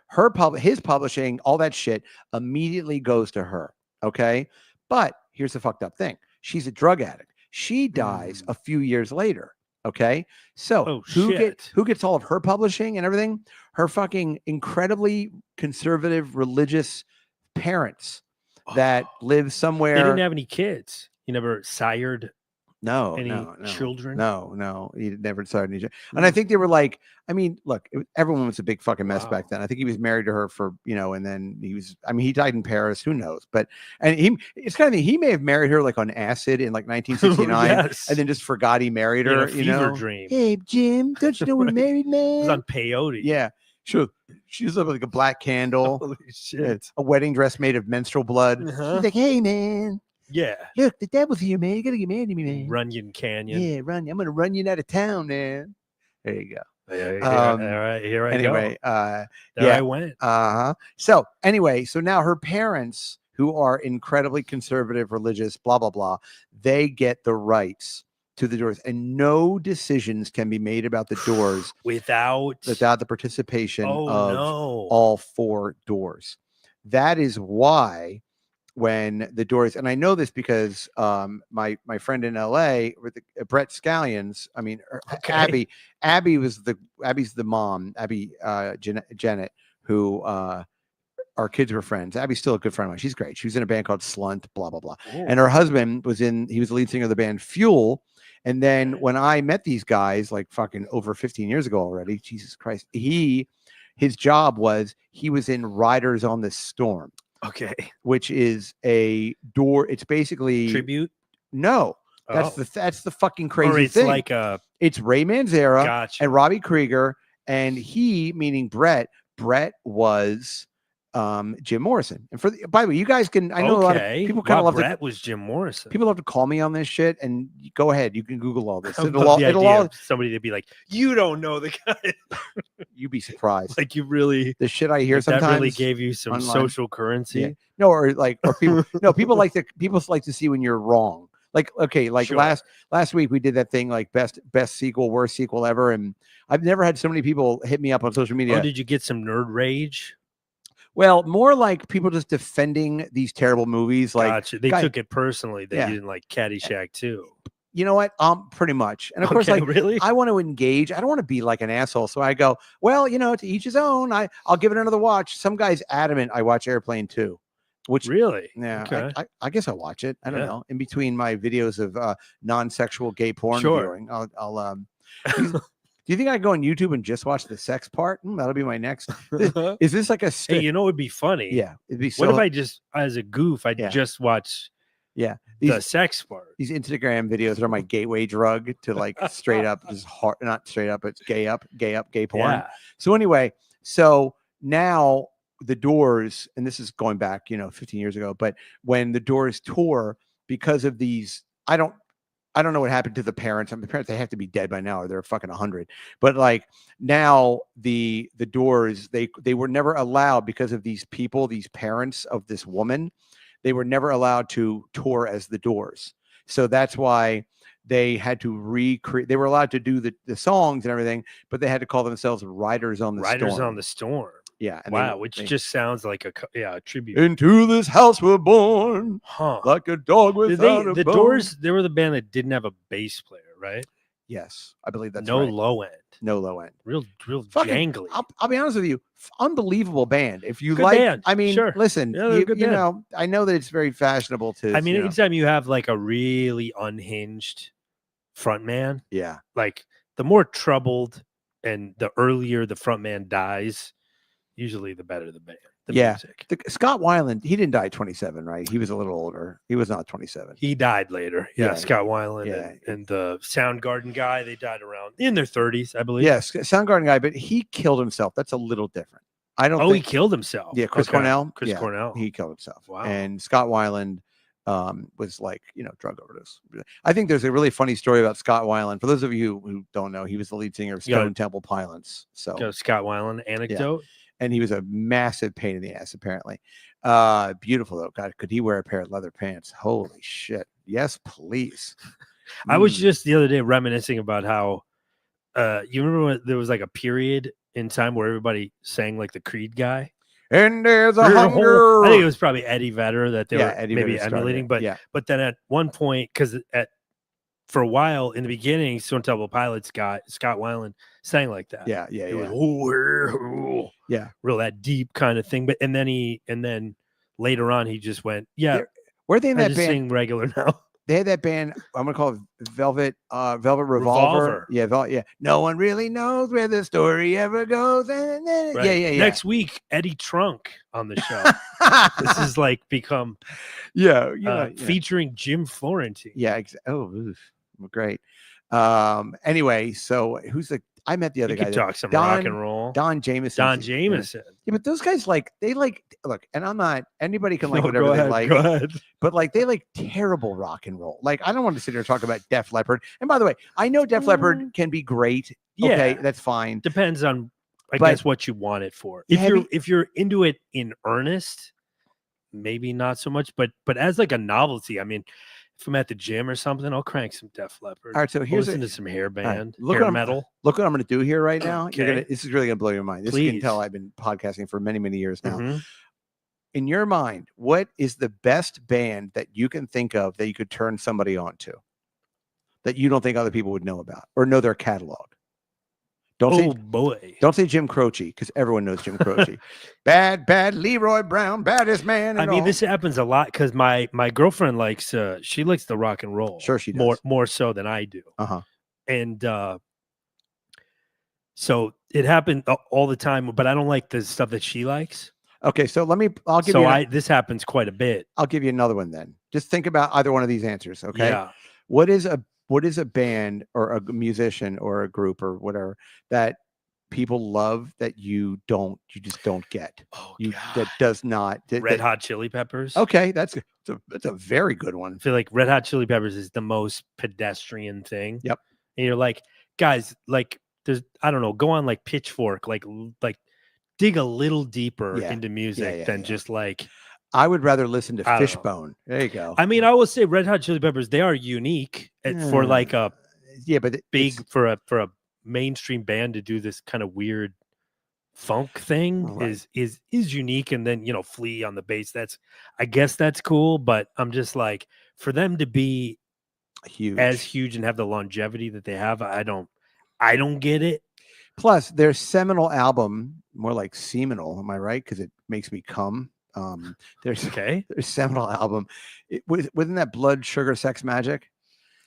his publishing, all that shit immediately goes to her. Okay. But here's the fucked up thing. She's a drug addict. She dies a few years later. Okay. So who gets all of her publishing and everything? Her fucking incredibly conservative religious parents that live somewhere. They didn't have any kids. You never sired No, any no, children? No, he never started any. And I think they were like, I mean, look, everyone was a big fucking mess back then. I think he was married to her for, and then he died in Paris. Who knows? But it's kind of he may have married her like on acid in like 1969, Yes. and then just forgot he married her. A fever dream. Hey Jim, don't you know we're married, man? It was on peyote. Yeah, sure. She's like a black candle. Holy shit. A wedding dress made of menstrual blood. Uh-huh. She's like, hey man. Yeah. Look, the devil's here, man. You gotta get married to me, man. Runyon Canyon. Yeah, run. I'm gonna run you out of town, man. There you go. Yeah, all right, here I Anyway, go. There I went. So anyway, so now her parents, who are incredibly conservative, religious, blah blah blah, they get the rights to the doors, and no decisions can be made about the doors without the participation of no. all four doors. That is why when the doors, and I know this because my friend in LA with Brett Scallions, I mean Okay. Abby's the mom, Abby Janet, who our kids were friends. Abby's still a good friend of mine. She's great. She was in a band called Slunt, blah blah blah. Ooh. And her husband he was the lead singer of the band Fuel. And then when I met these guys like fucking over 15 years ago already, Jesus Christ, his job was he was in Riders on the Storm. Okay. Which is a door. It's basically Tribute. No, that's the fucking crazy or it's thing. Like it's Ray Manzarek gotcha. and Robbie Krieger, and he, meaning Brett was Jim Morrison. And by the way, you guys can. I know a lot of people kind of love Brett was Jim Morrison. People love to call me on this shit, and go ahead. You can Google all this. It'll all somebody to be like, you don't know the guy. You'd be surprised. Like you really the shit I hear sometimes that really gave you some online. Social currency. Yeah. No, or people. No, people like to see when you're wrong. Like okay, like Sure. last week we did that thing like best sequel, worst sequel ever, and I've never had so many people hit me up on social media. Oh, did you get some nerd rage? Well, more like people just defending these terrible movies. Like gotcha. They took it personally that you didn't like Caddyshack too. You know what? Pretty much. And of course, like really, I want to engage. I don't want to be like an asshole. So I go, well, to each his own. I'll give it another watch. Some guy's adamant I watch Airplane 2. Which really? Yeah, okay. I guess I'll watch it. I don't know. In between my videos of non-sexual gay porn viewing, I'll do you think I go on YouTube and just watch the sex part? That'll be my next. Is this like a? Hey, it would be funny. Yeah, it'd be. So, what if I just, as a goof, just watch? Yeah, the sex part. These Instagram videos are my gateway drug to like straight up, just hard, not straight up, it's gay porn. Yeah. So anyway, now the Doors, and this is going back, 15 years ago, but when the Doors tour, because of these, I don't know what happened to the parents. The parents, they have to be dead by now, or they're fucking 100. But like now, the Doors, they were never allowed because of these people, these parents of this woman. They were never allowed to tour as the Doors. So that's why they had to recreate. They were allowed to do the songs and everything, but they had to call themselves Riders on the Storm. Riders on the Storm. Yeah. And wow, which just sounds like a tribute. Into this house we're born, like a dog without a the bone. Doors, they were the band that didn't have a bass player, right? Yes, I believe that's no right. low end. No low end. Real fucking, jangly. I'll be honest with you. Unbelievable band. If you good like, band. I mean, sure. listen, yeah, I know that it's very fashionable to. I mean, anytime you have like a really unhinged frontman, yeah, like the more troubled and the earlier the frontman dies, usually the better the band, the Yeah. music. Scott Weiland, he didn't die at 27, right? He was a little older. He was not 27. He died later. Yeah, Yeah, Scott Weiland yeah. and the Soundgarden guy, they died around in their 30s, I believe. Yes, Soundgarden guy, but he killed himself. That's a little different. I don't Oh, he think killed himself. Yeah, Chris Okay. Cornell. Chris Yeah, Cornell. he killed himself. Wow. And Scott Weiland was like, drug overdose. I think there's a really funny story about Scott Weiland. For those of you who don't know, he was the lead singer of You got Stone Temple Pilots. So, Got a Scott Weiland anecdote. and he was a massive pain in the ass, apparently. Beautiful though. God, could he wear a pair of leather pants? Holy shit. Yes, please. I was Mm. just the other day reminiscing about how you remember when there was like a period in time where everybody sang like the Creed guy? And there's a There's a hunger. whole- I think it was probably Eddie Vedder that they were Eddie maybe Vedder started emulating, it. but yeah, but then at one point, because for a while in the beginning, Stone Temple Pilots got Scott Weiland sang like that. yeah, It was Yeah. real that deep kind of thing. But and then later on he just went, yeah, Were they in I that just band? sing regular now. They had that band. I'm gonna call it Velvet Revolver. Revolver. Yeah. No one really knows where the story ever goes. Right. Yeah. Next week, Eddie Trunk on the show. This is like become yeah. featuring Jim Florentine. Yeah. Oh, oof, great. Anyway, so I met the other You guy. could there. talk some rock Don- and roll. Don Jameson. Don Jameson. Yeah, but those guys look, and I'm not, anybody can like No, whatever go they ahead, like, go ahead. but like they like terrible rock and roll. Like I don't want to sit here and talk about Def Leppard. And by the way, I know Def Leppard can be great. Okay, Yeah. that's fine. Depends on I But- guess what you want it for. Yeah, If you're into it in earnest, maybe not so much, but as like a novelty, I mean, if I'm at the gym or something, I'll crank some Def Leppard. All right, so I'll here's listen to some hair band, Look hair what I'm- metal. Look what I'm going to do here right now. Okay. This is really going to blow your mind. This you can Please. tell I've been podcasting for many, many years now. Mhm. In your mind, what is the best band that you can think of that you could turn somebody on to that you don't think other people would know about or know their catalog? Oh boy. Don't say Jim Croce because everyone knows Jim Croce. bad Leroy Brown, baddest man. I in mean, all. this happens a lot because my girlfriend likes she likes the rock and roll. Sure she does. More so than I do. Uh-huh. And so it happened all the time, but I don't like the stuff that she likes. Okay, so I'll give So you this happens quite a bit. I'll give you another one then. Just think about either one of these answers, okay? Yeah. What is a band or a musician or a group or whatever that people love that you just don't get? Oh, That does not Red Hot Chili Peppers. Okay, that's a very good one. I feel like Red Hot Chili Peppers is the most pedestrian thing. Yep. And you're like, guys, like there's I don't know, go on like Pitchfork, like dig a little deeper Yeah. into music yeah, than yeah. just like I would rather listen to I don't know. Fishbone. There you go. I mean, I will say Red Hot Chili Peppers, they are unique for like a yeah, but big it's- for a mainstream band to do this kind of weird funk thing Right. is unique. And then Flea on the bass, I guess that's cool, but I'm just like, for them to be huge. as huge and have the longevity that they have, I don't get it. Plus, their seminal album, more like seminal, am I right? Because it makes me come. There's Okay. their seminal album. Wasn't that Blood, Sugar, Sex, Magic?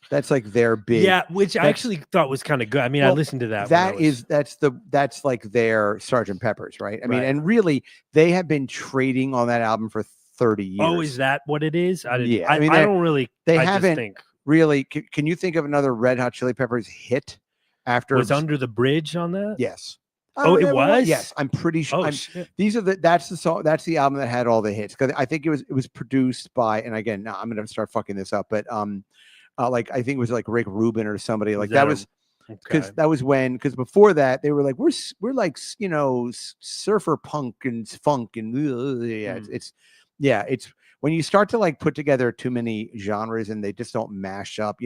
That's like their big. Yeah, which I that's- actually thought was kind of good. I mean, I Well, listened to that. when I was- That's like their Sgt. Pepper's, right? I mean, Right. and really, they have been trading on that album for 30 years. Oh, is that what it is? I didn't. Yeah, I I mean, I don't really. they I haven't just think really? Can you think of another Red Hot Chili Peppers hit after? was Under the Bridge on that. Yes. Oh, it was? Yes, I'm pretty sure. Oh shit. That's the song. That's the album that had all the hits. Because I think it was produced by, and again, now I'm gonna start fucking this up, but like I think it was like Rick Rubin or somebody like that was because Okay. that was because before that they were like we're like surfer punk and funk and yeah it's when you start to like put together too many genres and they just don't mash up.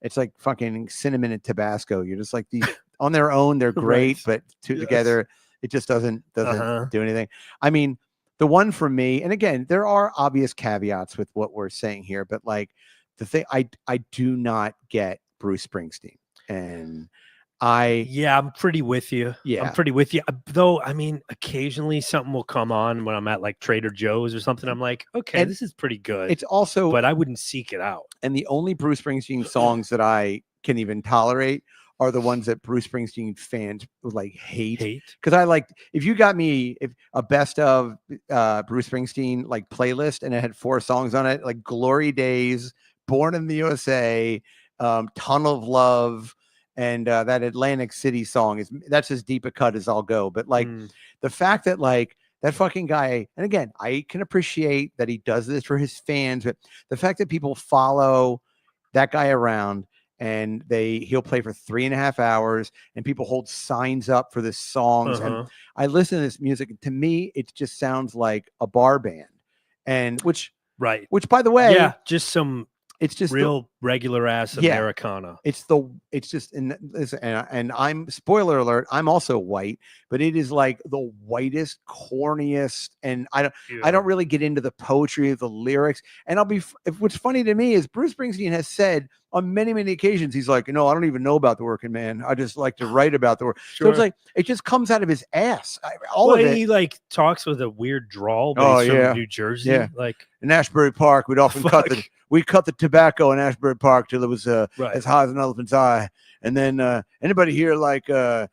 It's like fucking cinnamon and Tabasco. You're just like these on their own, they're great, Right. but Yes. together, it just doesn't Uh-huh. do anything. I mean, the one for me, and again, there are obvious caveats with what we're saying here, but like the thing, I do not get Bruce Springsteen, and Yeah, I'm pretty with you. Yeah. I'm pretty with you. Though, I mean, occasionally something will come on when I'm at like Trader Joe's or something. I'm like, okay, And this is pretty good. it's also but I wouldn't seek it out. and the only Bruce Springsteen songs that I can even tolerate are the ones that Bruce Springsteen fans like hate. Hate. Because I like, if you got me if a best of Bruce Springsteen like playlist and it had 4 songs on it, like Glory Days, Born in the USA, Tunnel of Love, and that Atlantic City song that's as deep a cut as I'll go. But like the fact that like that fucking guy, and again, I can appreciate that he does this for his fans, but the fact that people follow that guy around and he'll play for 3.5 hours and people hold signs up for the songs. And I listen to this music, and to me, it just sounds like a bar band. And which by the way, yeah, just some it's just real regular ass Americana. It's just and I'm spoiler alert, I'm also white, but it is like the whitest, corniest, and I don't really get into the poetry of the lyrics. And what's funny to me is Bruce Springsteen has said on many, many occasions, he's like, I don't even know about the working man. I just like to write about the work. Sure. So it's like it just comes out of his ass. All of it. He like talks with a weird drawl, but he's from New Jersey. Yeah. Like in Ashbury Park, we'd often cut the tobacco in Ashbury Park till it was as high as an elephant's eye. And then anybody here like the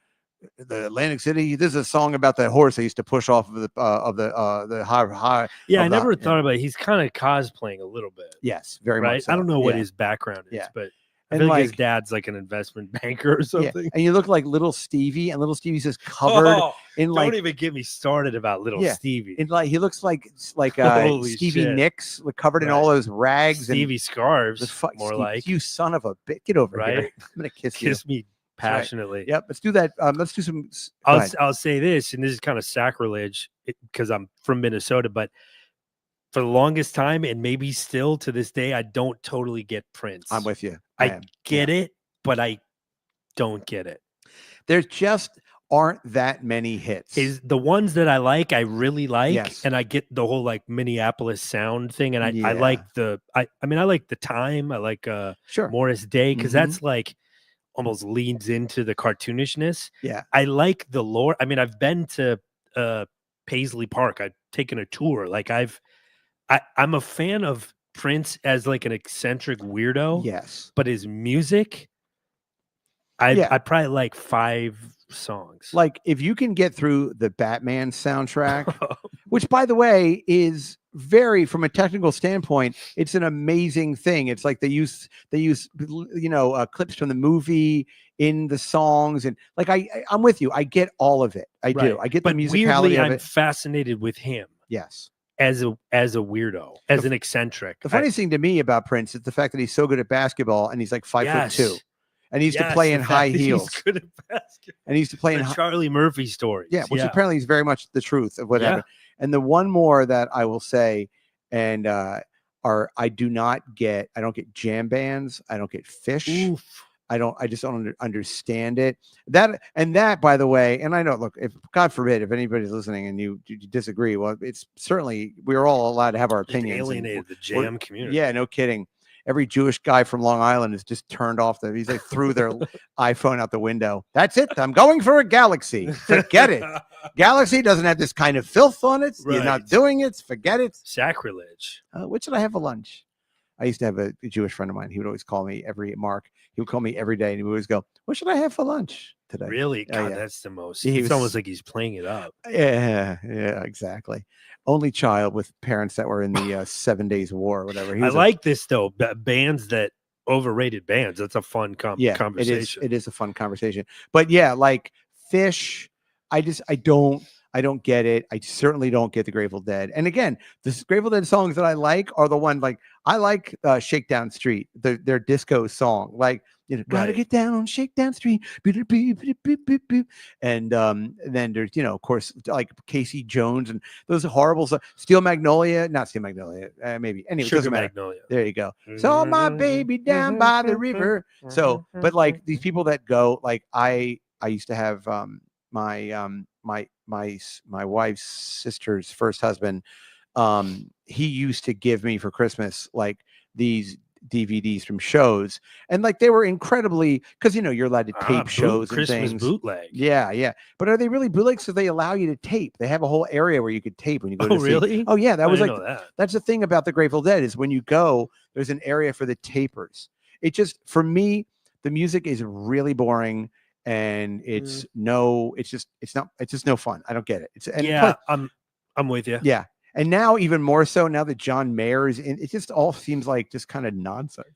Atlantic City? This is a song about the horse they used to push off of the high. Yeah, I never thought about it. He's kind of cosplaying a little bit. Yes, very much. So. I don't know what his background is, but I feel like his dad's like an investment banker or something. Yeah. And you look like Little Stevie, and Little Stevie's just covered in like. Don't even get me started about Little Stevie. And like he looks like Stevie shit. Nicks, covered in all those rags. Stevie scarves, more like. You son of a bitch! Get over here. I'm gonna kiss you. Kiss me passionately. Right. Yep. Let's do that. Let's do some. I'll say this, and this is kind of sacrilege because I'm from Minnesota, but for the longest time, and maybe still to this day, I don't totally get Prince. I'm with you. I get it, but I don't get it. There just aren't that many hits. Is the ones that I like, I really like, and I get the whole like Minneapolis sound thing, and I like I like the time. I like Morris Day because that's like almost leans into the cartoonishness. Yeah, I like the lore. I mean, I've been to Paisley Park. I've taken a tour. Like I'm a fan of Prince as like an eccentric weirdo. Yes. But his music, I probably like 5 songs. Like if you can get through the Batman soundtrack, which by the way is very, from a technical standpoint, it's an amazing thing. It's like they use clips from the movie in the songs, and like I'm with you. I get all of it. I do. I get the musicality weirdly, of it. I'm fascinated with him. Yes. As a weirdo, as an eccentric. The funniest thing to me about Prince is the fact that he's so good at basketball, and he's like 5'2", and he used to play in high heels. He's good at basketball. And he used to play in Charlie Murphy stories. Yeah, which apparently is very much the truth of what happened. And the one more that I will say, and I don't get jam bands. I don't get Fish. Oof. I just don't understand it. That, by the way, and I know, look, if God forbid, if anybody's listening and you disagree, well, it's certainly, we're all allowed to have our opinions. Alienated the jam community. Yeah, no kidding. Every Jewish guy from Long Island is just turned off. He's like threw their iPhone out the window. That's it. I'm going for a Galaxy. Forget it. Galaxy doesn't have this kind of filth on it. You're not doing it. Forget it. Sacrilege. What should I have for lunch? I used to have a Jewish friend of mine. He would always call me he would call me every day, and he would always go, "What should I have for lunch today?" Really? God, that's the most. It's almost like he's playing it up. Yeah, exactly. Only child with parents that were in the 7 Days War or whatever. I like this though. Bands that overrated bands. That's a fun conversation. It is a fun conversation. But yeah, like Fish, I don't get it. I certainly don't get the Grateful Dead. And again, the Grateful Dead songs that I like are the ones like I like Shakedown Street, their disco song. Like, gotta get down on Shakedown Street. And then there's, of course, like Casey Jones and those horrible songs. Not Steel Magnolia, maybe. Anyway, Sugar Magnolia. There you go. So my baby down by the river. So, but like these people that go, like I used to have my wife's sister's first husband, he used to give me for Christmas like these DVDs from shows, and like they were incredibly, because you're allowed to tape shows and Christmas things. bootleg. Yeah. But are they really bootleg? So they allow you to tape. They have a whole area where you could tape when you go to see. Really? Oh yeah, that was like that. That's the thing about the Grateful Dead is when you go, there's an area for the tapers. It just, for me, the music is really boring, and it's no fun. I don't get it. It's and Yeah, plus, I'm with you. yeah. And now even more so now that John Mayer is in, it just all seems like just kind of nonsense.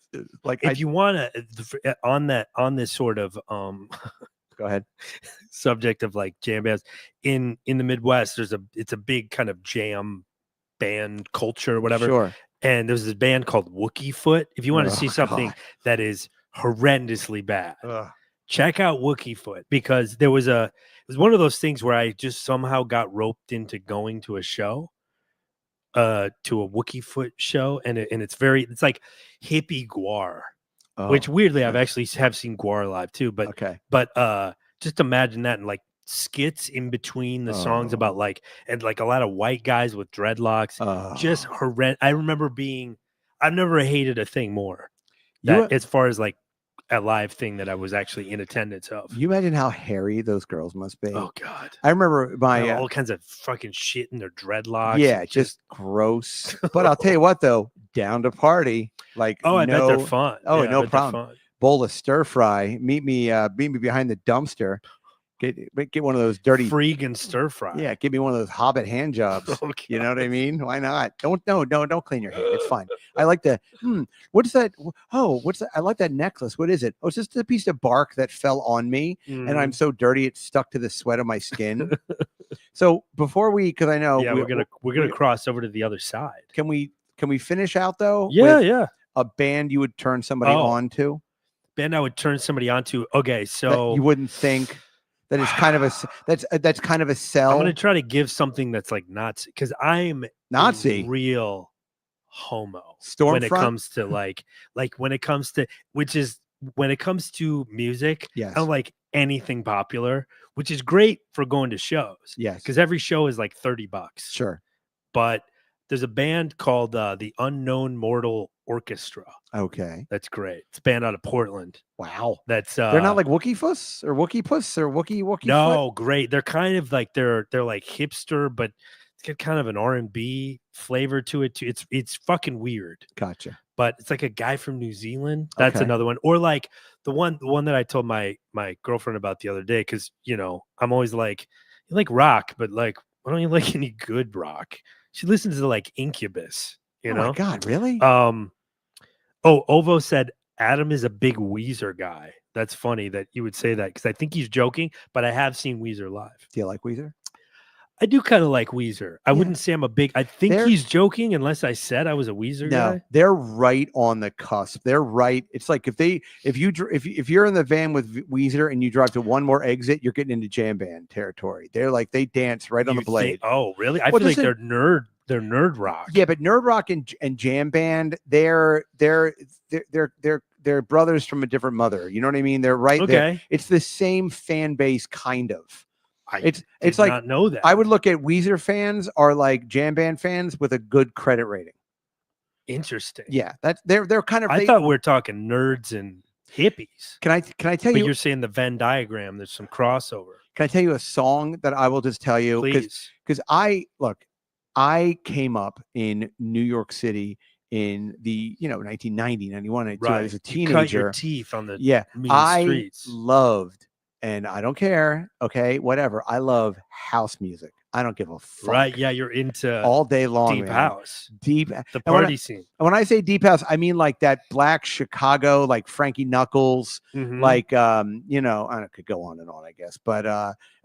Like If you want to on this sort of go ahead. subject of like jam bands in the Midwest, it's a big kind of jam band culture or whatever. Sure. And there's this band called Wookie Foot. If you want to see something God. that is horrendously bad, Ugh. check out Wookie Foot, because it was one of those things where I just somehow got roped into going to a show, to a Wookie Foot show, and it's like hippie guar, which Oh, weirdly I've actually have seen guar live too, but okay. just imagine that, and like skits in between the songs about Oh. like, and like a lot of white guys with dreadlocks, just Oh. horrendous. I remember I've never hated a thing more You- that as far as like a live thing that I was actually in attendance of. You imagine how hairy those girls must be. Oh God. I remember They have my all kinds of fucking shit in their dreadlocks. yeah, and just gross. But I'll tell you what though, down to party. Like oh, I bet they're no fun. oh, Yeah, I no bet they're problem. fun. bowl of stir fry. Meet me behind the dumpster. Get one of those dirty Freegan stir fry. Yeah, give me one of those Hobbit hand jobs. Oh, You know what I God. mean? Why not? Don't clean your hand. It's fine. I like the what is that? Oh, what's that? I like that necklace. What is it? Oh, it's just a piece of bark that fell on me, and I'm Mm. so dirty it's stuck to the sweat of my skin. So before because I know Yeah, we're gonna cross over to the other side. can we finish out though? Yeah, with yeah. a band you would turn somebody Oh, on to band I would turn somebody onto. Okay, that so you wouldn't think that is kind of that's kind of a sell. I'm gonna try to give something that's like Nazi, because I'm Nazi. a real homo Stormfront? when it comes to like when it comes to when it comes to music. Yes. I don't like anything popular, which is great for going to shows. Yes. Because every show is like $30. Sure. But there's a band called the Unknown Mortal Orchestra. Okay. That's great. It's a band out of Portland. Wow. That's They're not like Wookie Fuss or Wookie Puss or Wookie no, great. They're kind of like they're like hipster, but it's got kind of an R&B flavor to it too. It's fucking weird, Foot. Gotcha. but it's like a guy from New Zealand. That's Okay. another one. Or like the one that I told my girlfriend about the other day, because I'm always like, you like rock, but like, why don't you like any good rock? She listens to like Incubus, Oh my God, really? Ovo said Adam is a big Weezer guy. That's funny that you would say that, because I think he's joking, but I have seen Weezer live. Do you like Weezer? I do kind of like Weezer. I Yeah. wouldn't say I'm a big. I think They're- he's joking, unless I said I was a Weezer No, guy. they're right on the cusp. They're right. It's like if you're in the van with Weezer and you drive to one more exit, you're getting into jam band territory. They're like they dance right on You the blade. think- oh, really? I Well, feel like this is- they're nerd rock. Yeah, but nerd rock and jam band, they're brothers from a different mother. You know what I mean? They're right there. Okay. It's the same fan base, kind of. I It's did like not know that. I would look at Weezer fans are like jam band fans with a good credit rating. Interesting. Yeah, that's they're kind of. I thought we were talking nerds and hippies. Can I tell But you? you're saying the Venn diagram. There's some crossover. Can I tell you a song that I will just tell you? Please. Because I came up in New York City in the 1990, 91, 92. I was a You cut your teenager. teeth on the Yeah, mean I streets. loved, and I don't care. Okay, whatever. I love house music. I don't give a fuck. Right. Yeah, you're into all day long. deep man. house, Deep. the and when I- party scene. And when I say deep house, I mean like that black Chicago, like Frankie Knuckles, Mhm. like I could go on and on, I guess. But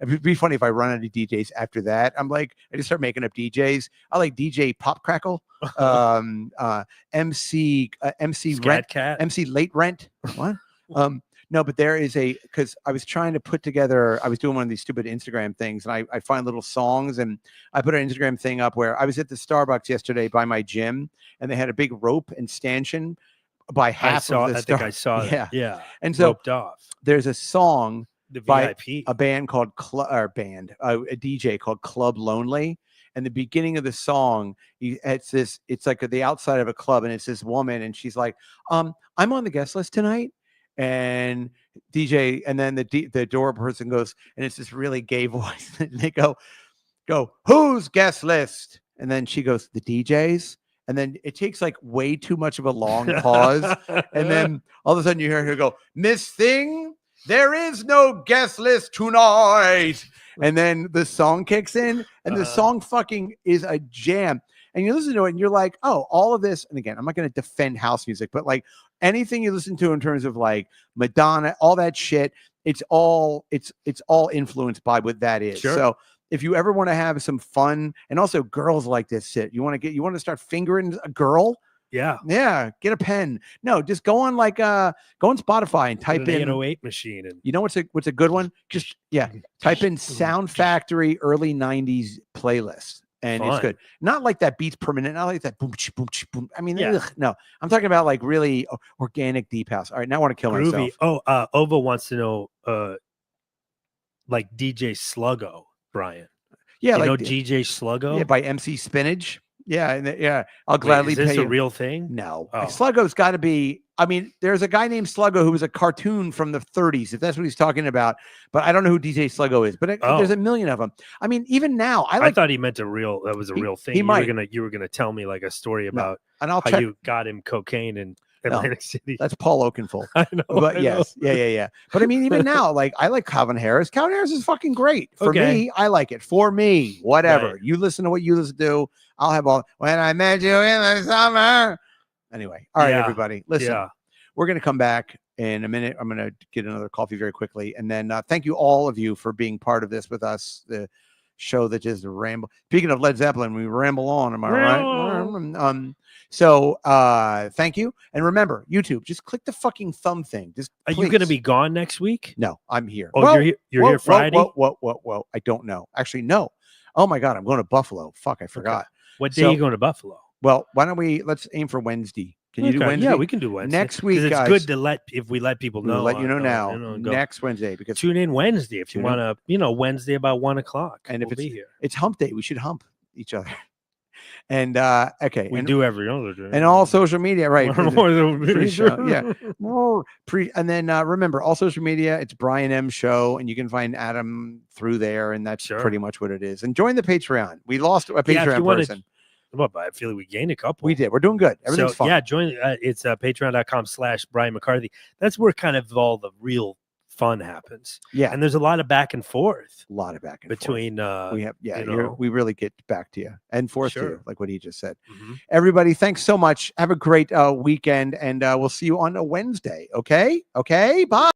it'd be funny if I run out of DJs after that. I'm like, I just start making up DJs. I like DJ Pop Crackle, MC Scat Rent, Cat. MC Late Rent. What? No, but there is because I was trying to put together, I was doing one of these stupid Instagram things, and I find little songs, and I put an Instagram thing up where I was at the Starbucks yesterday by my gym, and they had a big rope and stanchion by half of the I think I saw Yeah. that. Yeah. And so Roped off. there's a song The by VIP. a band called a DJ called Club Lonely. And the beginning of the song, it's like the outside of a club, and it's this woman, and she's like, I'm on the guest list tonight. And DJ, and then the door person goes, and it's this really gay voice, and they go, who's guest list? And then she goes, the DJ's. and then it takes like way too much of a long pause, and then all of a sudden you hear her go, Miss Thing, there is no guest list tonight. And then the song kicks in, and the song fucking is a jam. And you listen to it and you're like, oh, all of this. And again, I'm not going to defend house music, but like anything you listen to in terms of like Madonna, all that shit, it's all influenced by what that is. Sure. So if you ever want to have some fun, and also girls like this shit, you want to start fingering a girl. Yeah, get a pen. No, just go on go on Spotify and type an in 808 machine. And you know what's a good one? Just type in Sound Factory early 90s playlist. And it's Fun. good. Not like that beats per minute, not like that boom, boom, boom. I mean, Yeah. no, I'm talking about like really organic deep house. All right, now I want to kill groovy. myself. Oh, Ova wants to know like DJ Sluggo, Brian. Yeah, You like know DJ Sluggo? yeah, by MC Spinach. Yeah, and I'll gladly Wait, is this pay a you. real thing? No, Oh. Sluggo's got to be. I mean, there's a guy named Sluggo who was a cartoon from the 30s, if that's what he's talking about. But I don't know who DJ Sluggo is. But there's a million of them. I mean, even now, I thought he meant that was a real thing. he might. You were gonna tell me like a story about and I'll how check. you got him cocaine in Atlantic City. That's Paul Oakenfold. I know. But I yes, know. yeah. But I mean, even now, like I like Calvin Harris. Calvin Harris is fucking great. For Okay. me, I like it. For me, whatever. Right. You listen to what you listen to. I'll have all when I met you in the summer. Anyway, all right, Yeah. everybody. Listen, Yeah. we're gonna come back in a minute. I'm gonna get another coffee very quickly. And then thank you all of you for being part of this with us. The show that just ramble. Speaking of Led Zeppelin, we ramble on. Am I right? So thank you. And remember, YouTube, just click the fucking thumb thing. Just Are you gonna please. be gone next week? No, I'm here. Oh, Well, you're here Friday? Whoa. I don't know. Actually, no. Oh my God, I'm going to Buffalo. Fuck, I forgot. What day So- are you going to Buffalo? Well, why don't let's aim for Wednesday. Can you do Okay, Wednesday? Yeah, we can do Wednesday. Next week, 'Cause it's guys. good to let people We'll know. let you know now. Go. Next Wednesday, because Tune in Wednesday if you Tune in. want to. Wednesday about 1:00. And if we'll be here, it's hump day, we should hump each other. And okay, we and, do every other day. and all social media, right? Pre-show, yeah. yeah. And then remember, all social media, it's Brian M Show, and you can find Adam through there, and that's Sure. pretty much what it is. And join the Patreon. We lost a Yeah, if Patreon you wanna- person. But I feel like we gained a couple. We did. We're doing good. Everything's So fine. yeah, join. It's patreon.com/Brian McCarthy. That's where kind of all the real fun happens. Yeah. And there's a lot of back and forth A lot of back and forth. between. We have, yeah, you know. we really get back to you and forth to Sure. you, like what he just said. Mhm. Everybody, thanks so much. Have a great weekend, and we'll see you on a Wednesday. Okay. Bye.